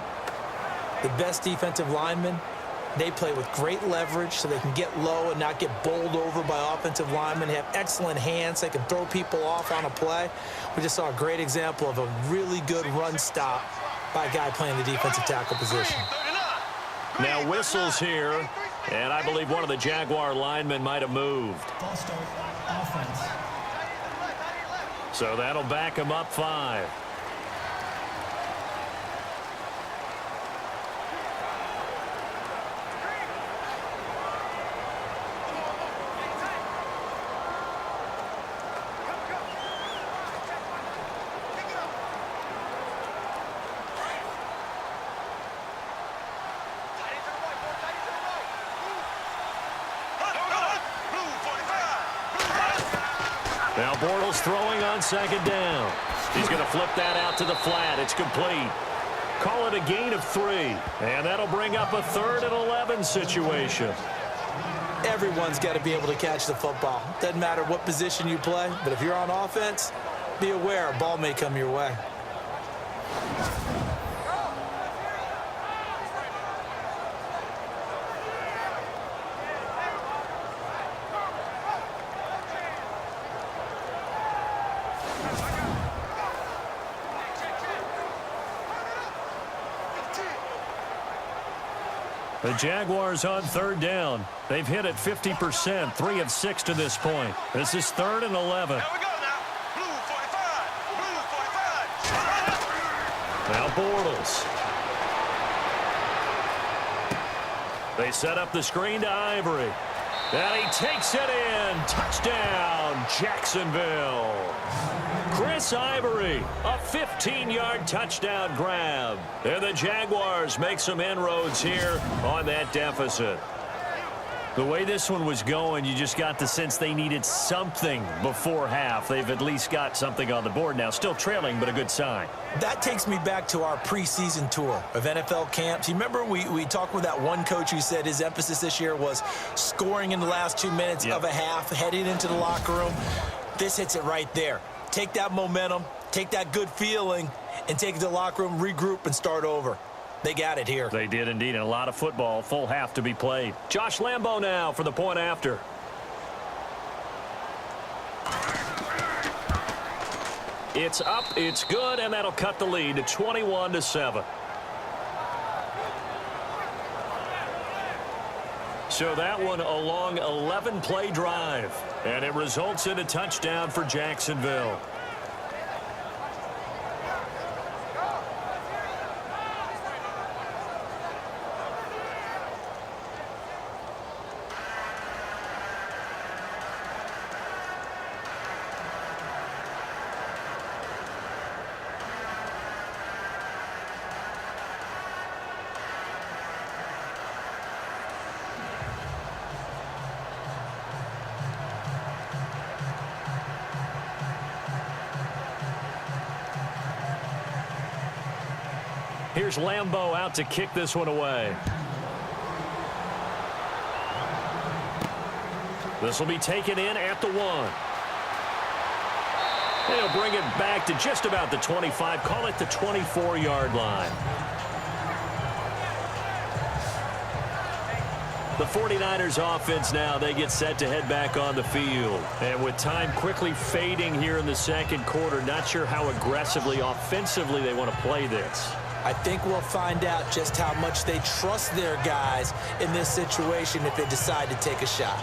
The best defensive linemen, they play with great leverage so they can get low and not get bowled over by offensive linemen. They have excellent hands. They can throw people off on a play. We just saw a great example of a really good run stop by a guy playing the defensive tackle position. Now whistles here. And I believe one of the Jaguar linemen might have moved. False start, offense. So that'll back him up 5. Now Bortles throwing on 2nd down. He's going to flip that out to the flat. It's complete. Call it a gain of 3. And that'll bring up a 3rd and 11 situation. Everyone's got to be able to catch the football. Doesn't matter what position you play, but if you're on offense, be aware a ball may come your way. The Jaguars on third down. They've hit it 50%, 3 of 6 to this point. This is 3rd and 11. Here we go now. Blue 45. Blue 45. Now Bortles. They set up the screen to Ivory. And he takes it in. Touchdown, Jacksonville. Chris Ivory, a 15-yard touchdown grab. And the Jaguars make some inroads here on that deficit. The way this one was going, you just got the sense they needed something before half. They've at least got something on the board now. Still trailing, but a good sign. That takes me back to our preseason tour of NFL camps. You remember we talked with that one coach who said his emphasis this year was scoring in the last 2 minutes of a half, heading into the locker room. This hits it right there. Take that momentum, take that good feeling, and take it to the locker room, regroup, and start over. They got it here. They did indeed, and a lot of football, full half to be played. Josh Lambo now for the point after. It's up, it's good, and that'll cut the lead to 21-7. So that one a long 11-play drive, and it results in a touchdown for Jacksonville. Here's Lambo out to kick this one away. This will be taken in at the 1. They'll bring it back to just about the 25. Call it the 24-yard line. The 49ers offense now, they get set to head back on the field. And with time quickly fading here in the second quarter, not sure how aggressively, offensively they want to play this. I think we'll find out just how much they trust their guys in this situation if they decide to take a shot.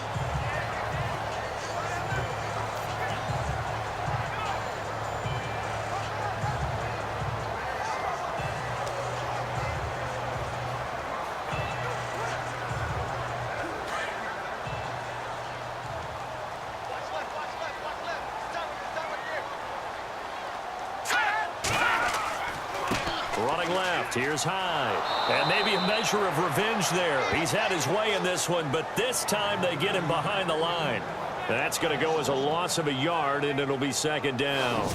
Running left, here's Hyde. And maybe a measure of revenge there. He's had his way in this one, but this time they get him behind the line. That's going to go as a loss of a yard, and it'll be second down.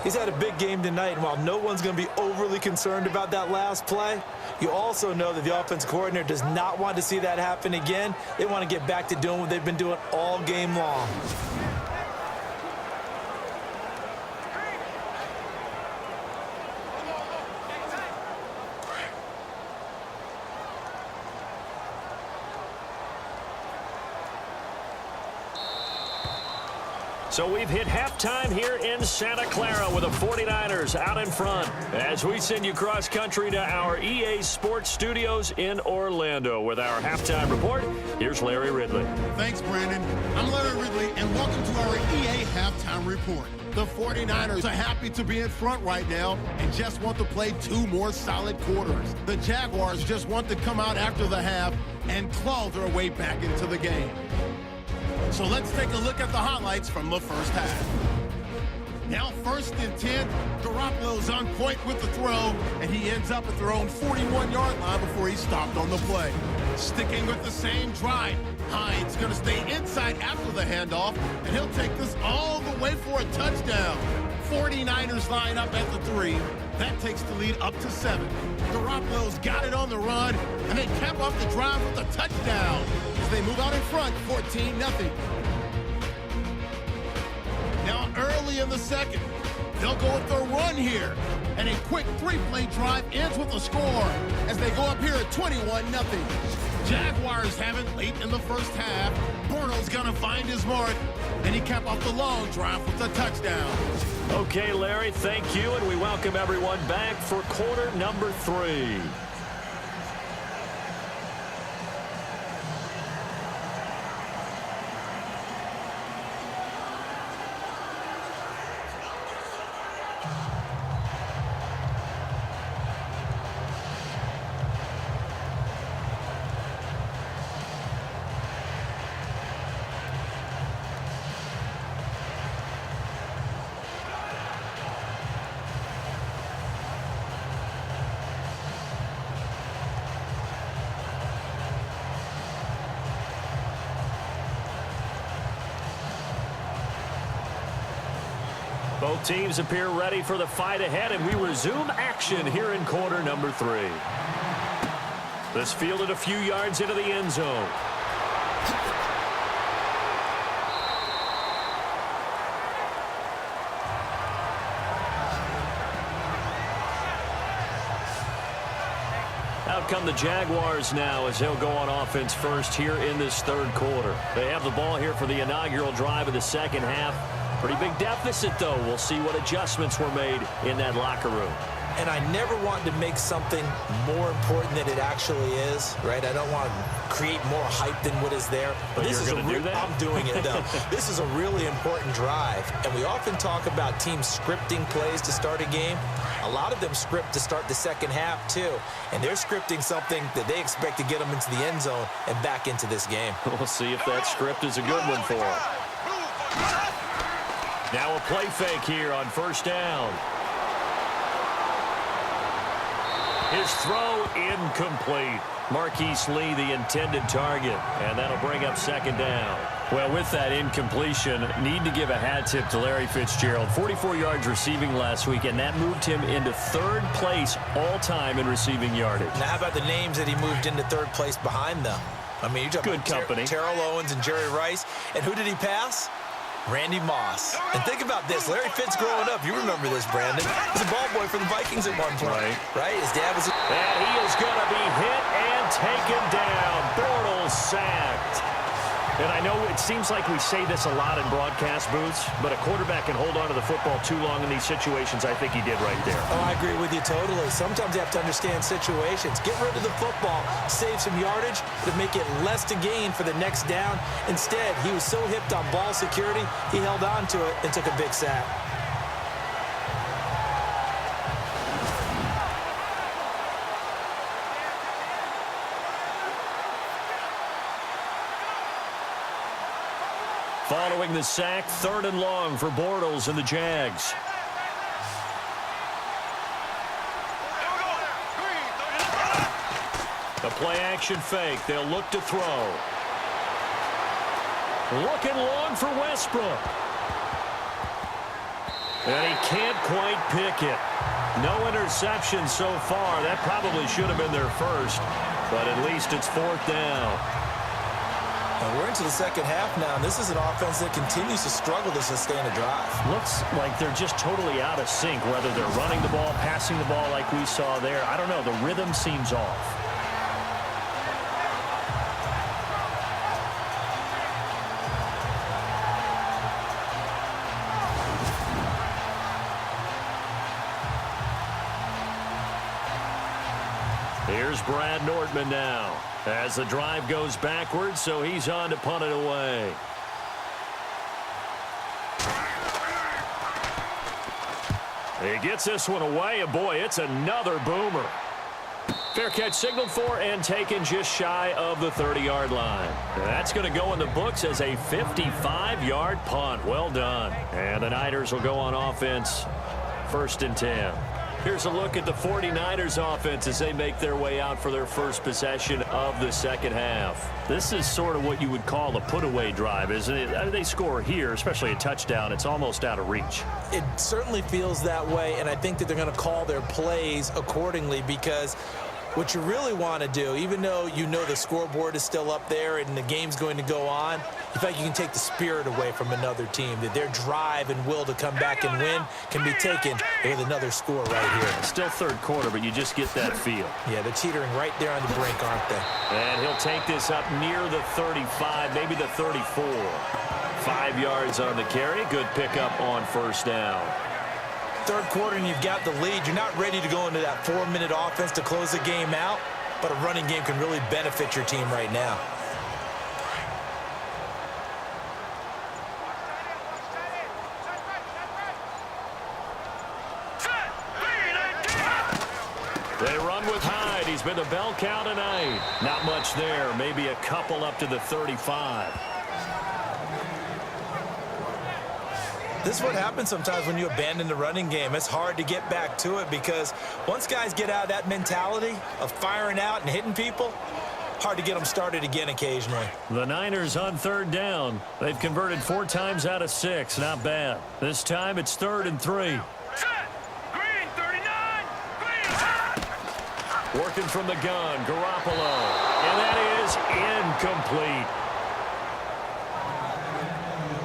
He's had a big game tonight, and while no one's going to be overly concerned about that last play, you also know that the offensive coordinator does not want to see that happen again. They want to get back to doing what they've been doing all game long. So we've hit halftime here in Santa Clara with the 49ers out in front as we send you cross country to our EA Sports Studios in Orlando with our halftime report. Here's Larry Ridley. Thanks, Brandon. I'm Larry Ridley, and welcome to our EA halftime report. The 49ers are happy to be in front right now and just want to play 2 more solid quarters. The Jaguars just want to come out after the half and claw their way back into the game. So let's take a look at the highlights from the first half. Now 1st and 10, Garoppolo's on point with the throw, and he ends up at their own 41-yard line before he's stopped on the play. Sticking with the same drive, Hyde's going to stay inside after the handoff, and he'll take this all the way for a touchdown. 49ers line up at the 3. That takes the lead up to 7. Garoppolo's got it on the run, and they cap off the drive with a touchdown as they move out in front, 14-0. Now early in the second, they'll go with their run here, and a quick 3-play drive ends with a score as they go up here at 21-0. Jaguars have it late in the first half. Bortles gonna find his mark, and he cap off the long drive with a touchdown. Okay, Larry, thank you, and we welcome everyone back for quarter number 3. Both teams appear ready for the fight ahead, and we resume action here in quarter number 3. This fielded a few yards into the end zone. Out come the Jaguars now as they'll go on offense first here in this third quarter. They have the ball here for the inaugural drive of the second half. Pretty big deficit, though. We'll see what adjustments were made in that locker room. And I never want to make something more important than it actually is, right? I don't want to create more hype than what is there. But this you're going to do that? I'm doing it, though. This is a really important drive. And we often talk about teams scripting plays to start a game. A lot of them script to start the second half, too. And they're scripting something that they expect to get them into the end zone and back into this game. We'll see if that script is a good one for them. Now a play fake here on first down. His throw incomplete. Marquise Lee, the intended target, and that'll bring up second down. Well, with that incompletion, need to give a hat tip to Larry Fitzgerald. 44 yards receiving last week, and that moved him into third place all-time in receiving yardage. Now, how about the names that he moved into third place behind them? I mean, you're talking good company. Terrell Owens and Jerry Rice. And who did he pass? Randy Moss. And think about this. Larry Fitz growing up, you remember this, Brandon. He was a ball boy for the Vikings at one point. Right? His dad was... And he is going to be hit and taken down. Bortles sacked. And I know it seems like we say this a lot in broadcast booths, but a quarterback can hold on to the football too long in these situations. I think he did right there. Oh, I agree with you totally. Sometimes you have to understand situations. Get rid of the football, save some yardage, to make it less to gain for the next down. Instead, he was so hipped on ball security, he held on to it and took a big sack. Following the sack, 3rd and long for Bortles and the Jags. The play-action fake. They'll look to throw. Looking long for Westbrook. And he can't quite pick it. No interception so far. That probably should have been their first, but at least it's 4th down. And we're into the second half now, and this is an offense that continues to struggle to sustain a drive. Looks like they're just totally out of sync, whether they're running the ball, passing the ball like we saw there. I don't know. The rhythm seems off. Here's Brad Nordman now as the drive goes backwards, so he's on to punt it away. He gets this one away, and boy, it's another boomer. Fair catch signaled for and taken just shy of the 30-yard line. That's going to go in the books as a 55-yard punt. Well done. And the Niners will go on offense 1st and 10. Here's a look at the 49ers offense as they make their way out for their first possession of the second half. This is sort of what you would call a put-away drive, isn't it? They score here, especially a touchdown. It's almost out of reach. It certainly feels that way, and I think that they're going to call their plays accordingly, because what you really want to do, even though you know the scoreboard is still up there and the game's going to go on, in fact, you can take the spirit away from another team, that their drive and will to come back and win can be taken with another score right here. Still third quarter, but you just get that feel. Yeah, they're teetering right there on the brink, aren't they? And he'll take this up near the 35, maybe the 34. 5 yards on the carry. Good pickup on first down. Third quarter and you've got the lead. You're not ready to go into that 4-minute offense to close the game out, but a running game can really benefit your team right now. They run with Hyde. He's been a bell cow tonight. Not much there. Maybe a couple up to the 35. This is what happens sometimes when you abandon the running game. It's hard to get back to it, because once guys get out of that mentality of firing out and hitting people, hard to get them started again occasionally. The Niners on third down. They've converted 4 times out of 6. Not bad. This time it's 3rd and 3. Set. Green 39. Green. Working from the gun, Garoppolo. And that is incomplete.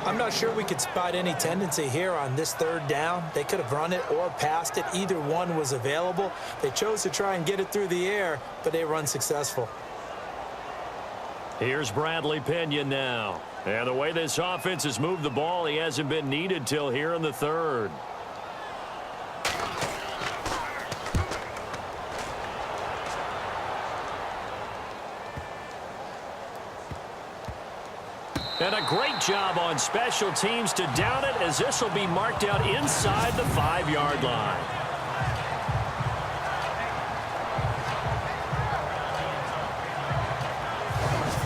I'm not sure we could spot any tendency here on this 3rd down. They could have run it or passed it. Either one was available. They chose to try and get it through the air, but they were unsuccessful. Here's Bradley Pinion now. And the way this offense has moved the ball, he hasn't been needed till here in the 3rd. And a great job on special teams to down it, as this will be marked out inside the 5-yard line.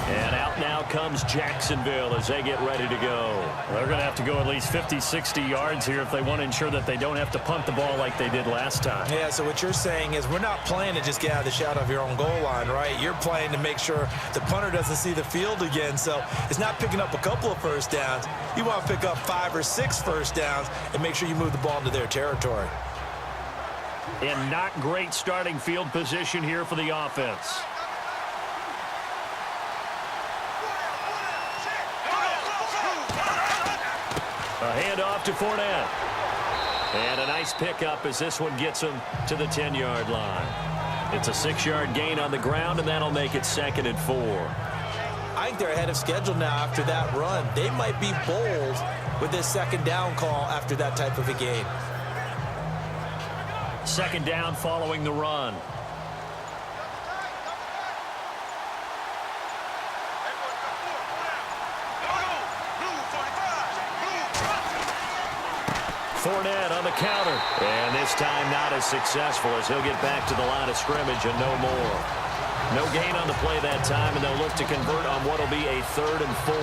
And out now comes Jacksonville as they get ready to go. They're going to have to go at least 50, 60 yards here if they want to ensure that they don't have to punt the ball like they did last time. Yeah, so what you're saying is we're not playing to just get out of the shadow of your own goal line, right? You're playing to make sure the punter doesn't see the field again. So it's not picking up a couple of first downs. You want to pick up 5 or 6 first downs and make sure you move the ball into their territory. And not great starting field position here for the offense. A handoff to Fournette. And a nice pickup as this one gets him to the 10-yard line. It's a 6-yard gain on the ground, and that'll make it 2nd and 4. I think they're ahead of schedule now after that run. They might be bold with this 2nd down call after that type of a game. 2nd down following the run. Fournette on the counter. And this time not as successful as he'll get back to the line of scrimmage and no more. No gain on the play that time, and they'll look to convert on what will be a 3rd and 4.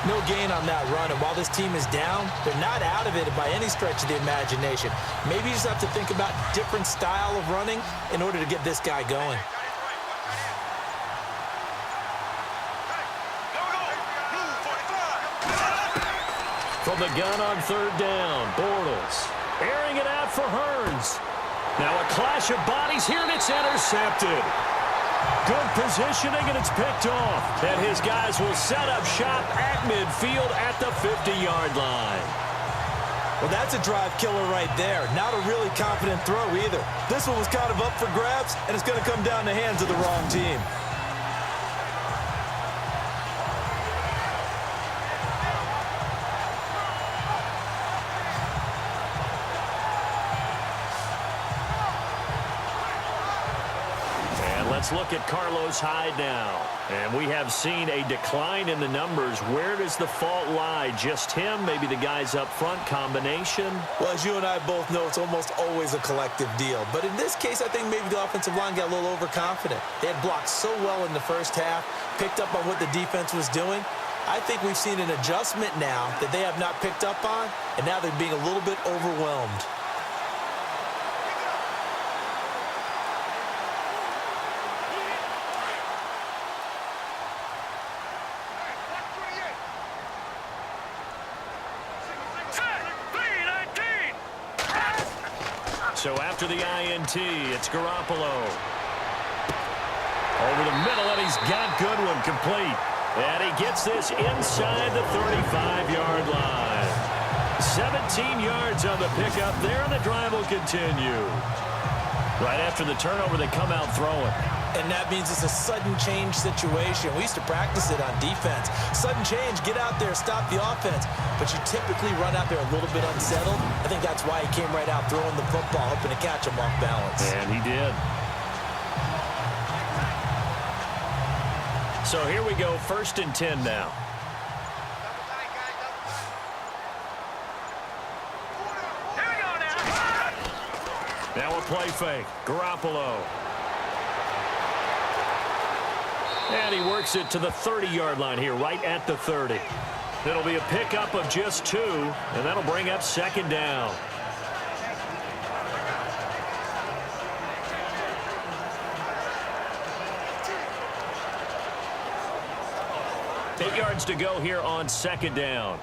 No gain on that run, and while this team is down, they're not out of it by any stretch of the imagination. Maybe you just have to think about different style of running in order to get this guy going. From the gun on 3rd down, Bortles airing it out for Hearns. Now a clash of bodies here, and it's intercepted. Good positioning, and it's picked off. And his guys will set up shop at midfield at the 50-yard line. Well, that's a drive killer right there. Not a really confident throw either. This one was kind of up for grabs, and it's going to come down the hands of the wrong team. Let's look at Carlos Hyde now. And we have seen a decline in the numbers. Where does the fault lie? Just him? Maybe the guys up front? Combination? Well, as you and I both know, it's almost always a collective deal. But in this case, I think maybe the offensive line got a little overconfident. They had blocked so well in the first half, picked up on what the defense was doing. I think we've seen an adjustment now that they have not picked up on, and now they're being a little bit overwhelmed. So after the INT, it's Garoppolo. Over the middle, and he's got Goodwin complete. And he gets this inside the 35-yard line. 17 yards on the pickup there, and the drive will continue. Right after the turnover, they come out throwing. And that means it's a sudden change situation. We used to practice it on defense. Sudden change, get out there, stop the offense. But you typically run out there a little bit unsettled. I think that's why he came right out throwing the football, hoping to catch him off balance. And he did. So here we go, 1st and 10 now. Now a play fake. Garoppolo. And he works it to the 30-yard line here, right at the 30. It'll be a pickup of just 2, and that'll bring up 2nd down. 8 yards to go here on second down.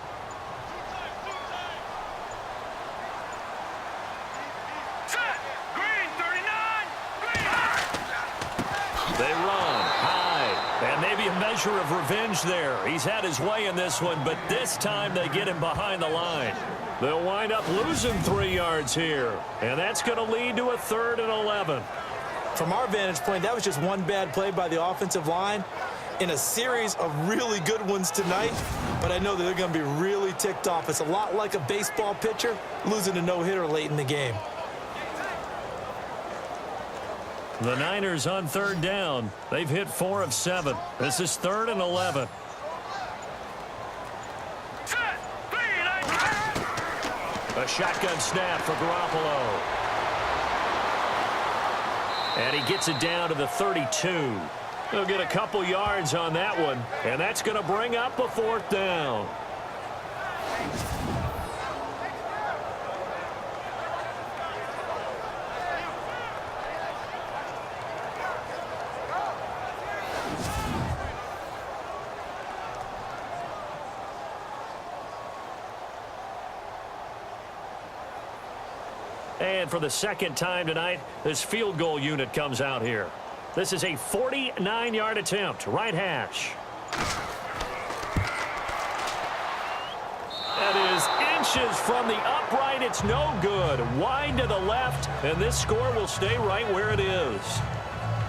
They run high, and maybe a measure of revenge there. He's had his way in this one, but this time they get him behind the line. They'll wind up losing 3 yards here, and that's going to lead to a 3rd and 11. From our vantage point, that was just one bad play by the offensive line in a series of really good ones tonight, but I know that they're going to be really ticked off. It's a lot like a baseball pitcher losing a no-hitter late in the game. The Niners on 3rd down. They've hit 4 of 7. This is 3rd and 11. A shotgun snap for Garoppolo. And he gets it down to the 32. He'll get a couple yards on that one, and that's going to bring up a 4th down. And for the second time tonight, this field goal unit comes out here. This is a 49-yard attempt, right hash. That is inches from the upright. It's no good. Wide to the left, and this score will stay right where it is.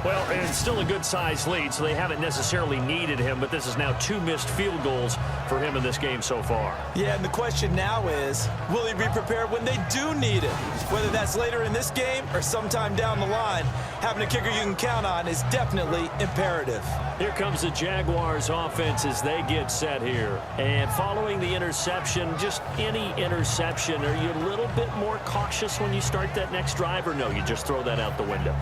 Well, it's still a good-sized lead, so they haven't necessarily needed him, but this is now 2 missed field goals for him in this game so far. Yeah, and the question now is, will he be prepared when they do need him? Whether that's later in this game or sometime down the line, having a kicker you can count on is definitely imperative. Here comes the Jaguars offense as they get set here. And following the interception, just any interception, are you a little bit more cautious when you start that next drive, or no, you just throw that out the window?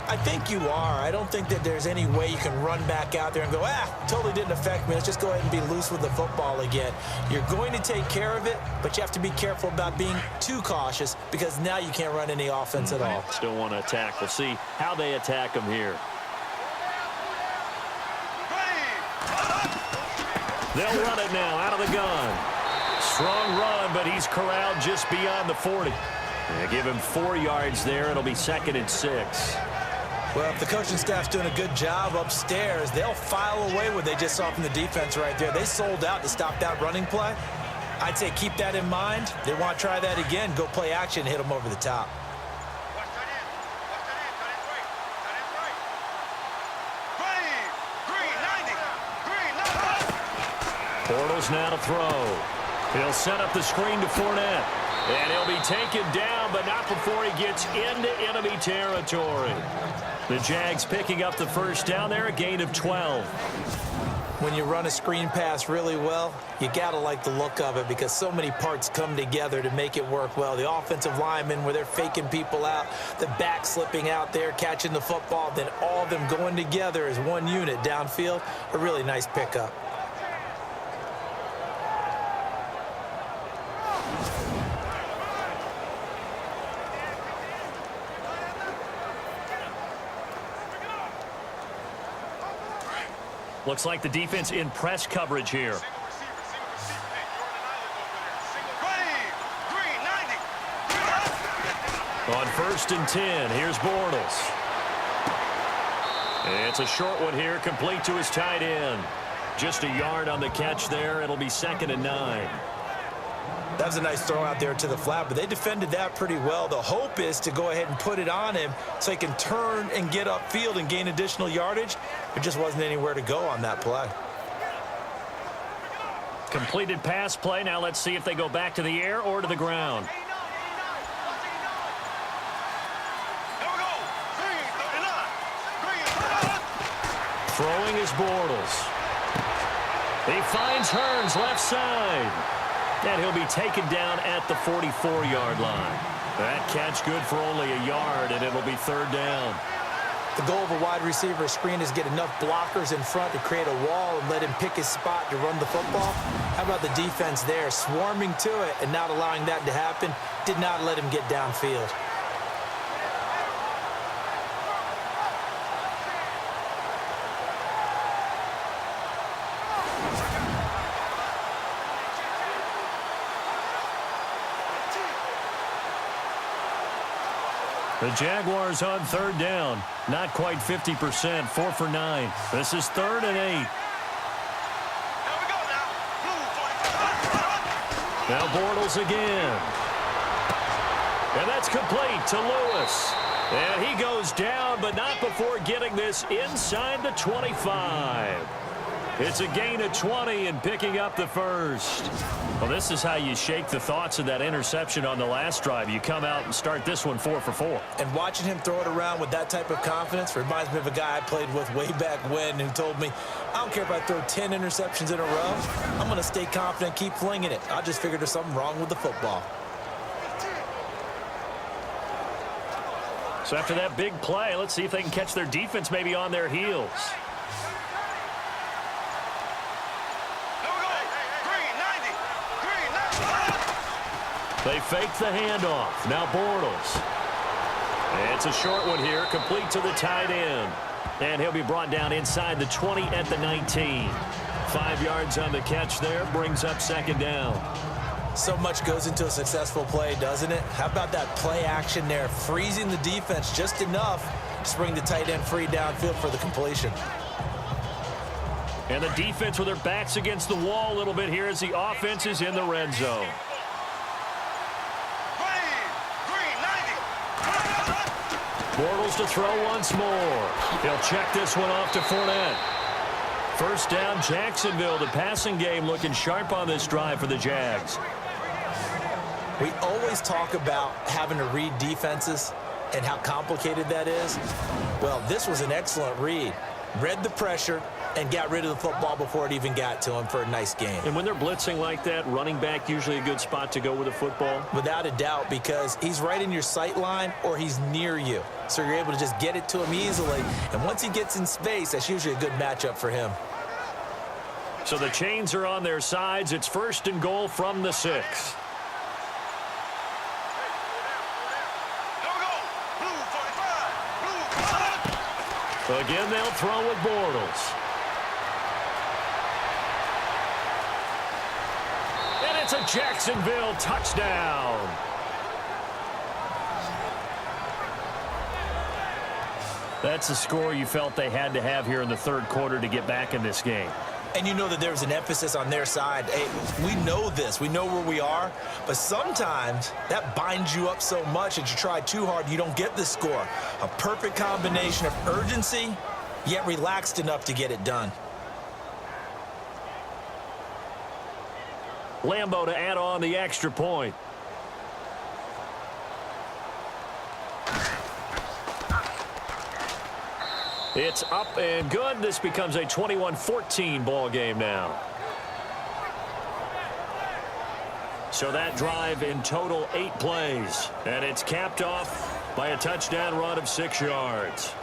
I think you are. I don't think that there's any way you can run back out there and go, totally didn't affect me. Let's just go ahead and be loose with the football again. You're going to take care of it, but you have to be careful about being too cautious because now you can't run any offense at all. Still want to attack. We'll see how they attack them here. They'll run it now out of the gun. Strong run, but he's corralled just beyond the 40. They give him 4 yards there. It'll be 2nd and 6. Well, if the coaching staff's doing a good job upstairs, they'll file away what they just saw from the defense right there. They sold out to stop that running play. I'd say keep that in mind. They want to try that again, go play action, hit them over the top. Bortles now to throw. He'll set up the screen to Fournette. And he'll be taken down, but not before he gets into enemy territory. The Jags picking up the first down there, a gain of 12. When you run a screen pass really well, you got to like the look of it because so many parts come together to make it work well. The offensive linemen, where they're faking people out, the back slipping out there, catching the football, then all of them going together as one unit downfield, a really nice pickup. Looks like the defense in press coverage here. On 1st and 10, here's Bortles. And it's a short one here, complete to his tight end. Just a yard on the catch there. It'll be 2nd and 9. That was a nice throw out there to the flat, but they defended that pretty well. The hope is to go ahead and put it on him so he can turn and get upfield and gain additional yardage. There just wasn't anywhere to go on that play. Completed pass play. Now let's see if they go back to the air or to the ground. Throwing is Bortles. He finds Hearns left side. And he'll be taken down at the 44-yard line. That catch good for only a yard, and it'll be 3rd down. The goal of a wide receiver screen is get enough blockers in front to create a wall and let him pick his spot to run the football. How about the defense there, swarming to it and not allowing that to happen? Did not let him get downfield. The Jaguars on third down. Not quite 50%, 4 for 9. This is 3rd and 8. Here we go now. Blue 45. Now Bortles again. And that's complete to Lewis. And he goes down, but not before getting this inside the 25. It's a gain of 20 and picking up the first. Well, this is how you shake the thoughts of that interception on the last drive. You come out and start this one 4 for 4. And watching him throw it around with that type of confidence reminds me of a guy I played with way back when who told me, I don't care if I throw 10 interceptions in a row. I'm going to stay confident, keep flinging it. I just figured there's something wrong with the football. So after that big play, let's see if they can catch their defense maybe on their heels. They fake the handoff. Now Bortles. It's a short one here, complete to the tight end. And he'll be brought down inside the 20 at the 19. 5 yards on the catch there, brings up 2nd down. So much goes into a successful play, doesn't it? How about that play action there, freezing the defense just enough to bring the tight end free downfield for the completion. And the defense with their backs against the wall a little bit here as the offense is in the red zone. Bortles to throw once more. He'll check this one off to Fournette. 1st down, Jacksonville. The passing game looking sharp on this drive for the Jags. We always talk about having to read defenses and how complicated that is. Well, this was an excellent read. Read the pressure and got rid of the football before it even got to him for a nice game. And when they're blitzing like that, running back usually a good spot to go with the football? Without a doubt, because he's right in your sight line or he's near you. So you're able to just get it to him easily. And once he gets in space, that's usually a good matchup for him. So the chains are on their sides. It's 1st and goal from the 6. So again, they'll throw with Bortles. And it's a Jacksonville touchdown. That's the score you felt they had to have here in the 3rd quarter to get back in this game. And you know that there's an emphasis on their side. Hey, we know this. We know where we are. But sometimes that binds you up so much that you try too hard, you don't get the score. A perfect combination of urgency, yet relaxed enough to get it done. Lambo to add on the extra point. It's up and good. This becomes a 21-14 ball game now. So that drive in total 8 plays. And it's capped off by a touchdown run of 6 yards.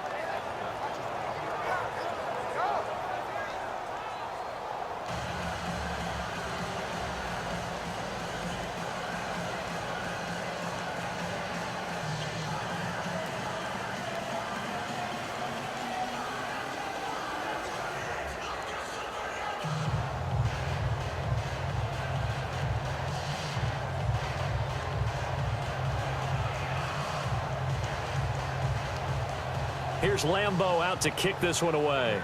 Here's Lambo out to kick this one away.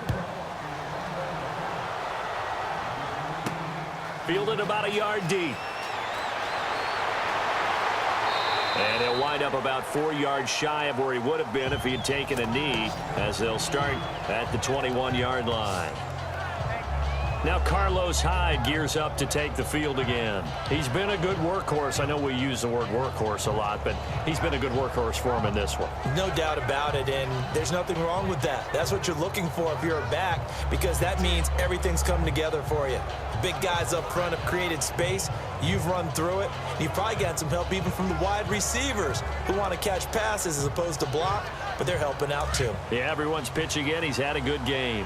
Fielded about a yard deep. And he'll wind up about 4 yards shy of where he would have been if he had taken a knee, as they'll start at the 21-yard line. Now Carlos Hyde gears up to take the field again. He's been a good workhorse. I know we use the word workhorse a lot, but he's been a good workhorse for him in this one. No doubt about it, and there's nothing wrong with that. That's what you're looking for if you're a back, because that means everything's coming together for you. The big guys up front have created space. You've run through it. You've probably got some help even from the wide receivers who want to catch passes as opposed to block, but they're helping out too. Yeah, everyone's pitching in. He's had a good game.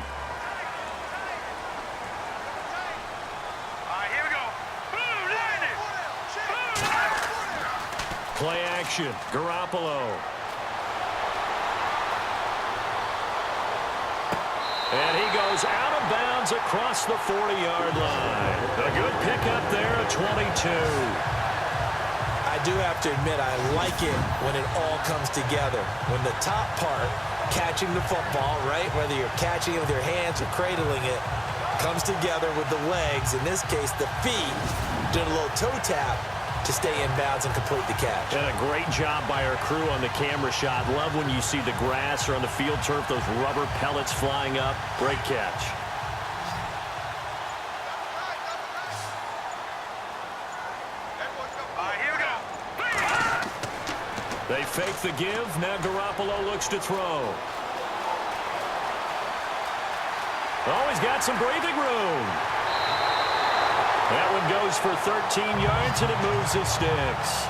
Play action, Garoppolo. And he goes out of bounds across the 40-yard line. A good pickup there at 22. I I do have to admit, I like it when it all comes together. When the top part, catching the football, right, whether you're catching it with your hands or cradling it, comes together with the legs, in this case the feet, doing a little toe tap to stay in bounds and complete the catch. And a great job by our crew on the camera shot. Love when you see the grass or on the field turf, those rubber pellets flying up. Great catch. Here we go. They fake the give. Now Garoppolo looks to throw. Oh, he's got some breathing room. That one goes for 13 yards, and it moves his sticks.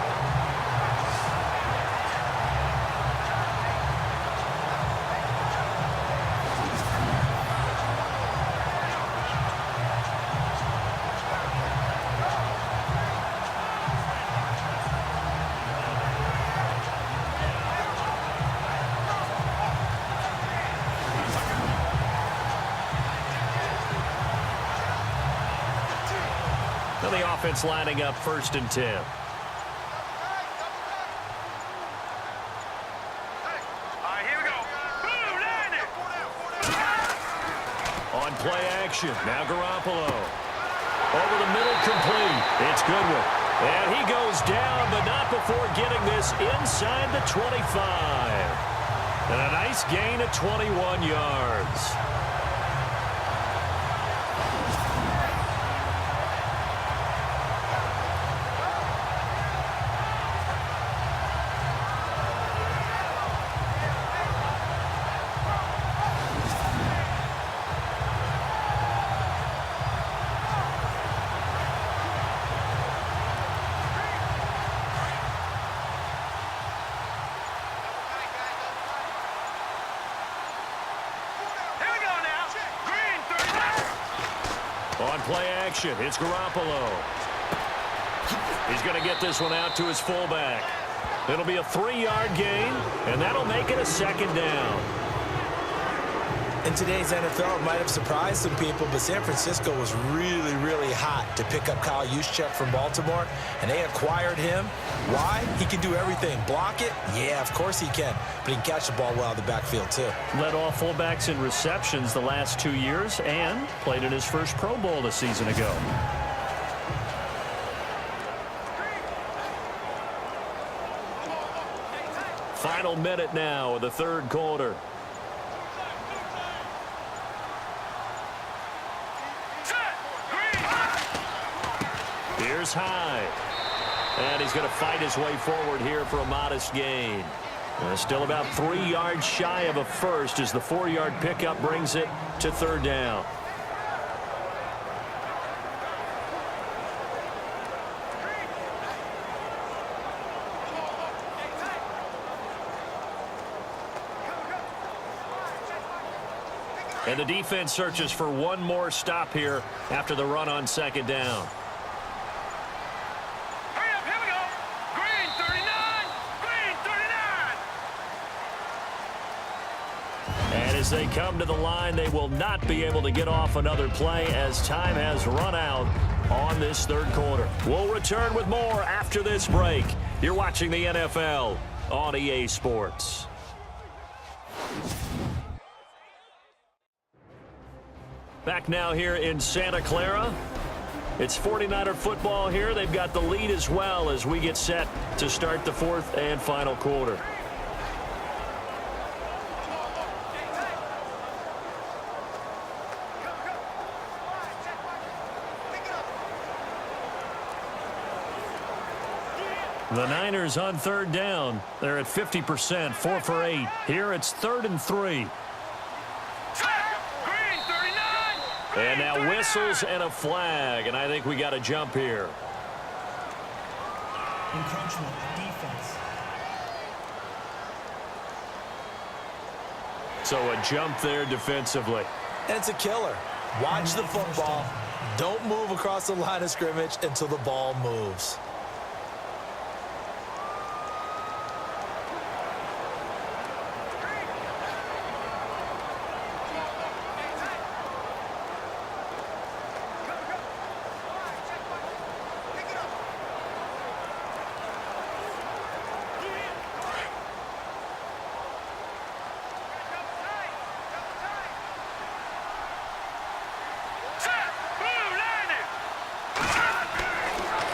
The offense lining up 1st and 10. Here we go. Boom, land it. On play action, now Garoppolo. Over the middle, complete. It's Goodwin. And he goes down, but not before getting this inside the 25. And a nice gain of 21 yards. On play action, it's Garoppolo. He's going to get this one out to his fullback. It'll be a 3-yard gain, and that'll make it a 2nd down. In today's NFL, it might have surprised some people, but San Francisco was really, really hot to pick up Kyle Juszczyk from Baltimore, and they acquired him. Why? He can do everything. Block it? Yeah, of course he can. But he can catch the ball well out of the backfield, too. Led all fullbacks in receptions the last 2 years and played in his first Pro Bowl a season ago. Final minute now of the 3rd quarter. Here's High. And he's going to fight his way forward here for a modest gain. Still about 3 yards shy of a first as the 4-yard pickup brings it to 3rd down. And the defense searches for one more stop here after the run on 2nd down. Hurry up, here we go. Green 39. Green 39. And as they come to the line, they will not be able to get off another play as time has run out on this 3rd quarter. We'll return with more after this break. You're watching the NFL on EA Sports. Back now here in Santa Clara. It's 49er football here. They've got the lead as well as we get set to start the 4th and final quarter. The Niners on 3rd down. They're at 50%, 4 for 8. Here it's 3rd and 3. And now whistles and a flag, and I think we got a jump here. Encroachment, defense. So a jump there defensively. And it's a killer. Watch the football. Don't move across the line of scrimmage until the ball moves.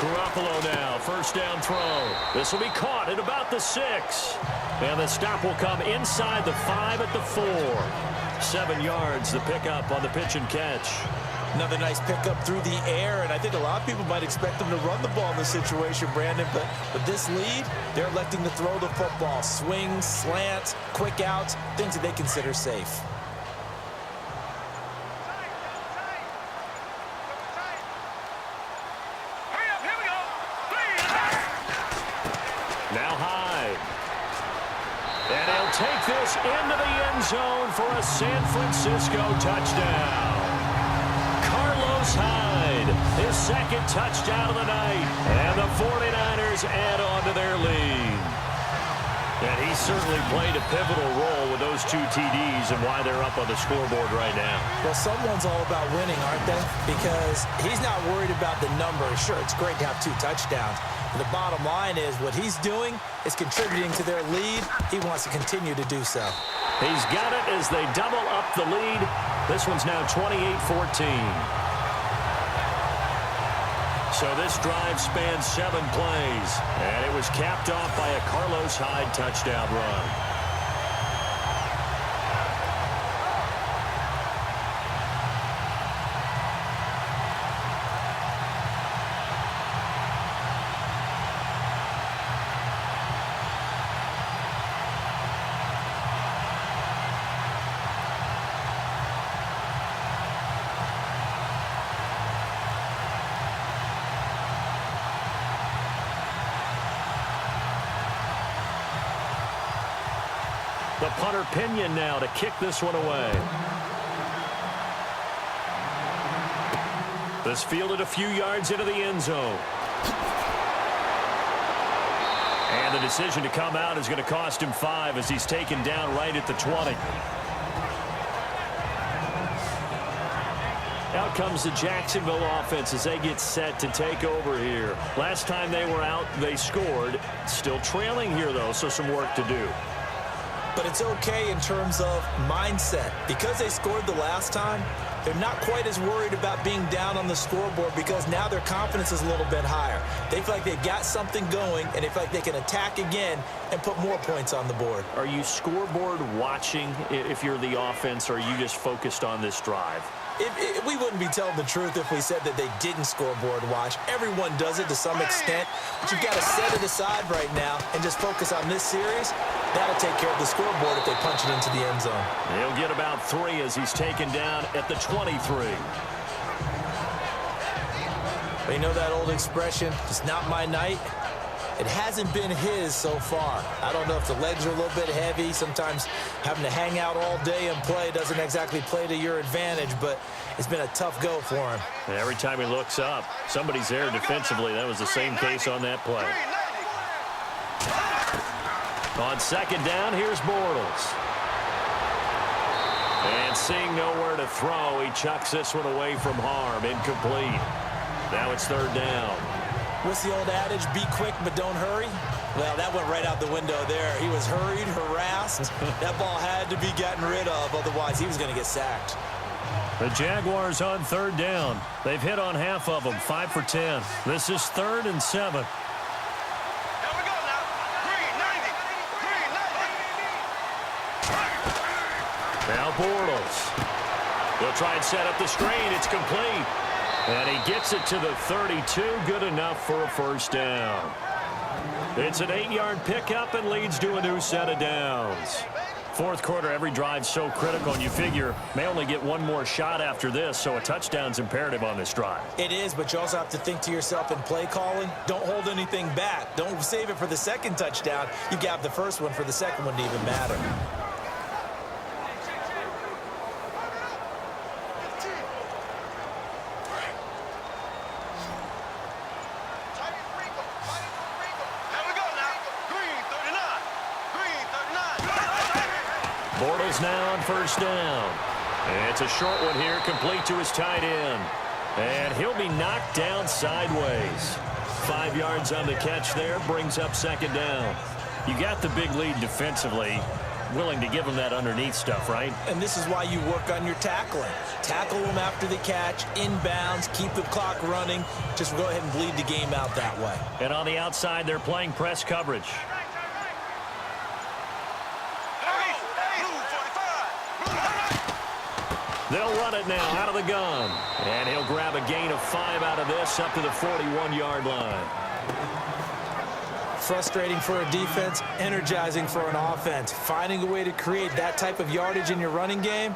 Garoppolo now, first down throw. This will be caught at about the 6. And the stop will come inside the 5 at the 4. 7 yards, the pickup on the pitch and catch. Another nice pickup through the air, and I think a lot of people might expect them to run the ball in this situation, Brandon, but with this lead, they're electing to throw the football. Swings, slants, quick outs, things that they consider safe. Now Hyde. And he'll take this into the end zone for a San Francisco touchdown. Hyde, his second touchdown of the night, and the 49ers add on to their lead. And he certainly played a pivotal role with those 2 TDs and why they're up on the scoreboard right now. Well, someone's all about winning, aren't they? Because he's not worried about the number. Sure, it's great to have 2 touchdowns. But the bottom line is what he's doing is contributing to their lead. He wants to continue to do so. He's got it as they double up the lead. This one's now 28-14. So this drive spans 7 plays, and it was capped off by a Carlos Hyde touchdown run. The punter Pinion now to kick this one away. This fielded a few yards into the end zone. And the decision to come out is going to cost him 5 as he's taken down right at the 20. Out comes the Jacksonville offense as they get set to take over here. Last time they were out, they scored. Still trailing here, though, so some work to do. But it's okay in terms of mindset. Because they scored the last time, they're not quite as worried about being down on the scoreboard because now their confidence is a little bit higher. They feel like they've got something going, and they feel like they can attack again and put more points on the board. Are you scoreboard watching if you're the offense, or are you just focused on this drive? We wouldn't be telling the truth if we said that they didn't scoreboard watch. Everyone does it to some extent, but you've got to set it aside right now and just focus on this series. That'll take care of the scoreboard if they punch it into the end zone. He'll get about 3 as he's taken down at the 23. But you know that old expression, it's not my night? It hasn't been his so far. I don't know if the legs are a little bit heavy. Sometimes having to hang out all day and play doesn't exactly play to your advantage, but it's been a tough go for him. And every time he looks up, somebody's there defensively. That was the same case on that play. On second down, here's Bortles. And seeing nowhere to throw, he chucks this one away from harm. Incomplete. Now it's third down. What's the old adage? Be quick, but don't hurry. Well, that went right out the window there. He was hurried, harassed. That ball had to be gotten rid of. Otherwise, he was going to get sacked. The Jaguars on third down. They've hit on half of them, 5 for 10. This is 3rd and 7. Here we go now. 390. Now Bortles. He'll try and set up the screen. It's complete. And he gets it to the 32. Good enough for a first down. It's an 8-yard pickup and leads to a new set of downs. Fourth quarter, every drive's so critical, and you figure may only get one more shot after this, so a touchdown's imperative on this drive. It is, but you also have to think to yourself in play calling, don't hold anything back. Don't save it for the second touchdown. You got the first one for the second one to even matter. Bortles now on first down. And it's a short one here, complete to his tight end. And he'll be knocked down sideways. 5 yards on the catch there, brings up second down. You got the big lead defensively. willing to give them that underneath stuff, right? And this is why you work on your tackling. Tackle them after the catch, inbounds, keep the clock running. Just go ahead and bleed the game out that way. And on the outside, they're playing press coverage. They'll run it now out of the gun. And he'll grab a gain of 5 out of this up to the 41-yard line. Frustrating for a defense, energizing for an offense. Finding a way to create that type of yardage in your running game,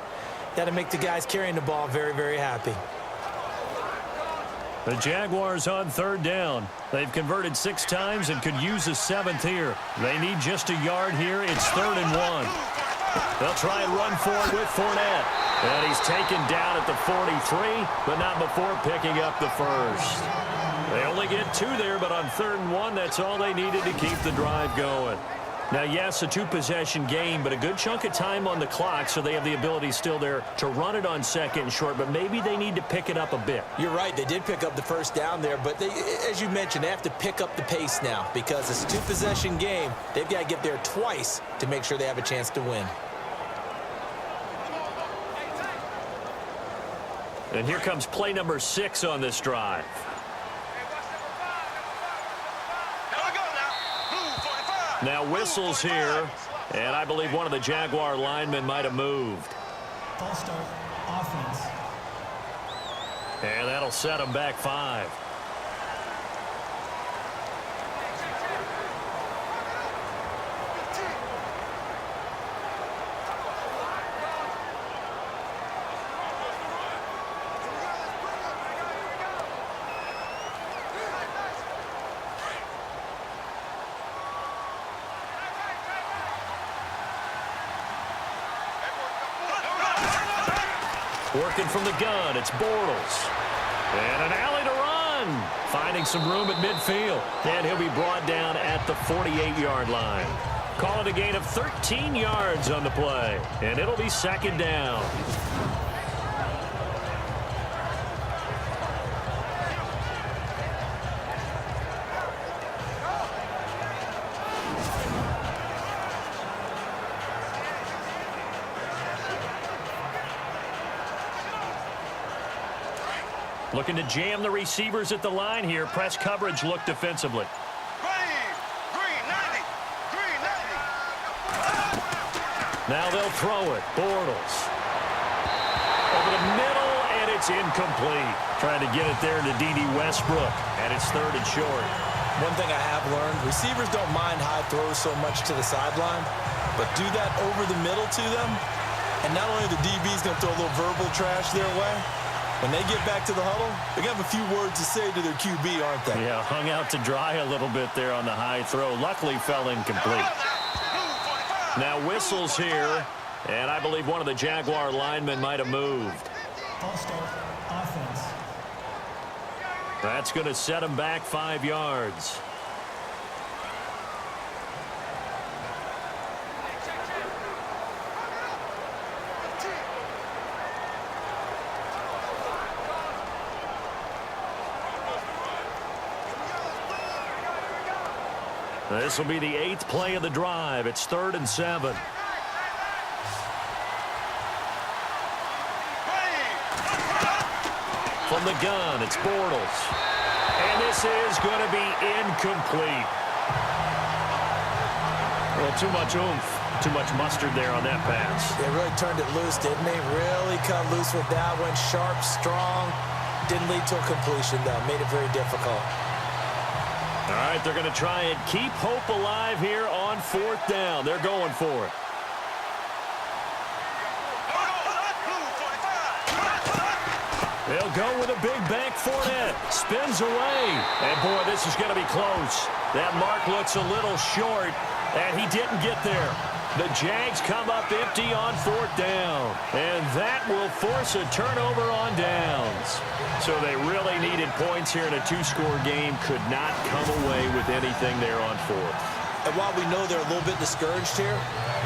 that'll make the guys carrying the ball very, very happy. The Jaguars on 3rd down. They've converted 6 times and could use a 7th here. They need just a yard here. It's 3rd and 1. They'll try and run for it with Fournette. And he's taken down at the 43, but not before picking up the first. They only get 2 there, but on 3rd and 1, that's all they needed to keep the drive going. Now, yes, a 2-possession game, but a good chunk of time on the clock, so they have the ability still there to run it on 2nd and short, but maybe they need to pick it up a bit. You're right. They did pick up the first down there, but they, as you mentioned, they have to pick up the pace now because it's a 2-possession game. They've got to get there twice to make sure they have a chance to win. And here comes play number 6 on this drive. Now whistles here, and I believe one of the Jaguar linemen might have moved. False start, offense. And that'll set him back 5. Working from the gun, it's Bortles. And an alley to run. Finding some room at midfield. And he'll be brought down at the 48-yard line. Call it a gain of 13 yards on the play. And it'll be 2nd down. Looking to jam the receivers at the line here. Press coverage look defensively. Now they'll throw it. Bortles. Over the middle, and it's incomplete. Trying to get it there to D.D. Westbrook, and it's 3rd and short. One thing I have learned, receivers don't mind high throws so much to the sideline, but do that over the middle to them, and not only the DB's going to throw a little verbal trash their way, when they get back to the huddle, they're going to have a few words to say to their QB, aren't they? Yeah, hung out to dry a little bit there on the high throw. Luckily fell incomplete. Now whistles here, and I believe one of the Jaguar linemen might have moved. False start, offense. That's going to set him back 5 yards. This will be the 8th play of the drive. It's 3rd and 7. From the gun, it's Bortles. And this is going to be incomplete. Well, too much oomph, too much mustard there on that pass. They really turned it loose, didn't they? Really cut loose with that one. Sharp, strong. Didn't lead to a completion, though. Made it very difficult. All right, they're going to try and keep hope alive here on 4th down. They're going for it. They'll go with a big bank Fournette. Spins away. And, boy, this is going to be close. That mark looks a little short, and he didn't get there. The Jags come up empty on 4th down. And that will force a turnover on downs. So they really needed points here in a 2-score game. Could not come away with anything there on 4th. And while we know they're a little bit discouraged here,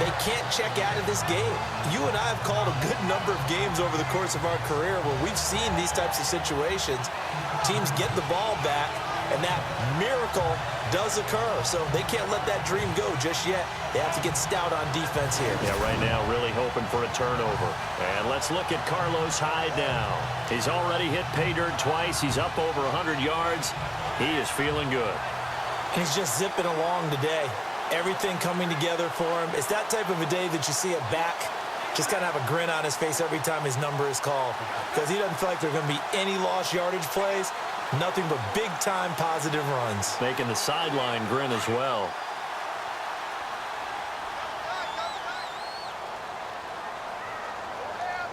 they can't check out of this game. You and I have called a good number of games over the course of our career where we've seen these types of situations. Teams get the ball back, and that miracle does occur. So they can't let that dream go just yet. They have to get stout on defense here. Yeah, right now really hoping for a turnover. And let's look at Carlos Hyde now. He's already hit pay dirt twice. He's up over 100 yards. He is feeling good. He's just zipping along today. Everything coming together for him. It's that type of a day that you see a back just kind of have a grin on his face every time his number is called, because he doesn't feel like there are going to be any lost yardage plays, nothing but big-time positive runs. Making the sideline grin as well.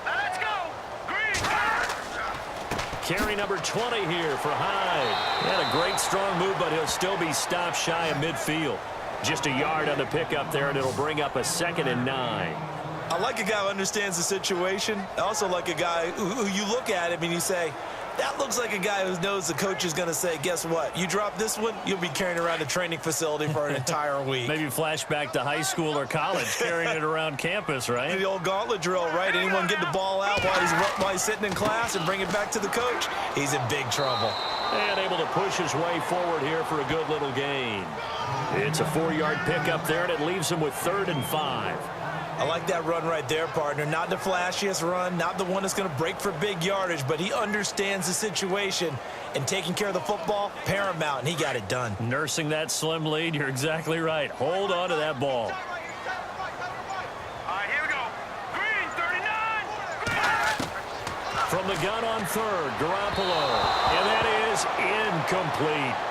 Let's go. Green. Carry number 20 here for Hyde. He had a great strong move, but he'll still be stopped shy of midfield. Just a yard on the pickup there, and it'll bring up a 2nd and 9. I like a guy who understands the situation. I also like a guy who you look at him and you say, that looks like a guy who knows the coach is going to say, guess what? You drop this one, you'll be carrying around a training facility for an entire week. Maybe flashback to high school or college, carrying it around campus, right? The old gauntlet drill, right? Anyone get the ball out while he's sitting in class and bring it back to the coach? He's in big trouble. And able to push his way forward here for a good little gain. It's a 4-yard pickup there, and it leaves him with 3rd and 5. I like that run right there, partner. Not the flashiest run, not the one that's going to break for big yardage, but he understands the situation, and taking care of the football, paramount, and he got it done. Nursing that slim lead, you're exactly right. Hold on to that ball. All right, here we go. Green, 39. From the gun on 3rd, Garoppolo. And that is incomplete.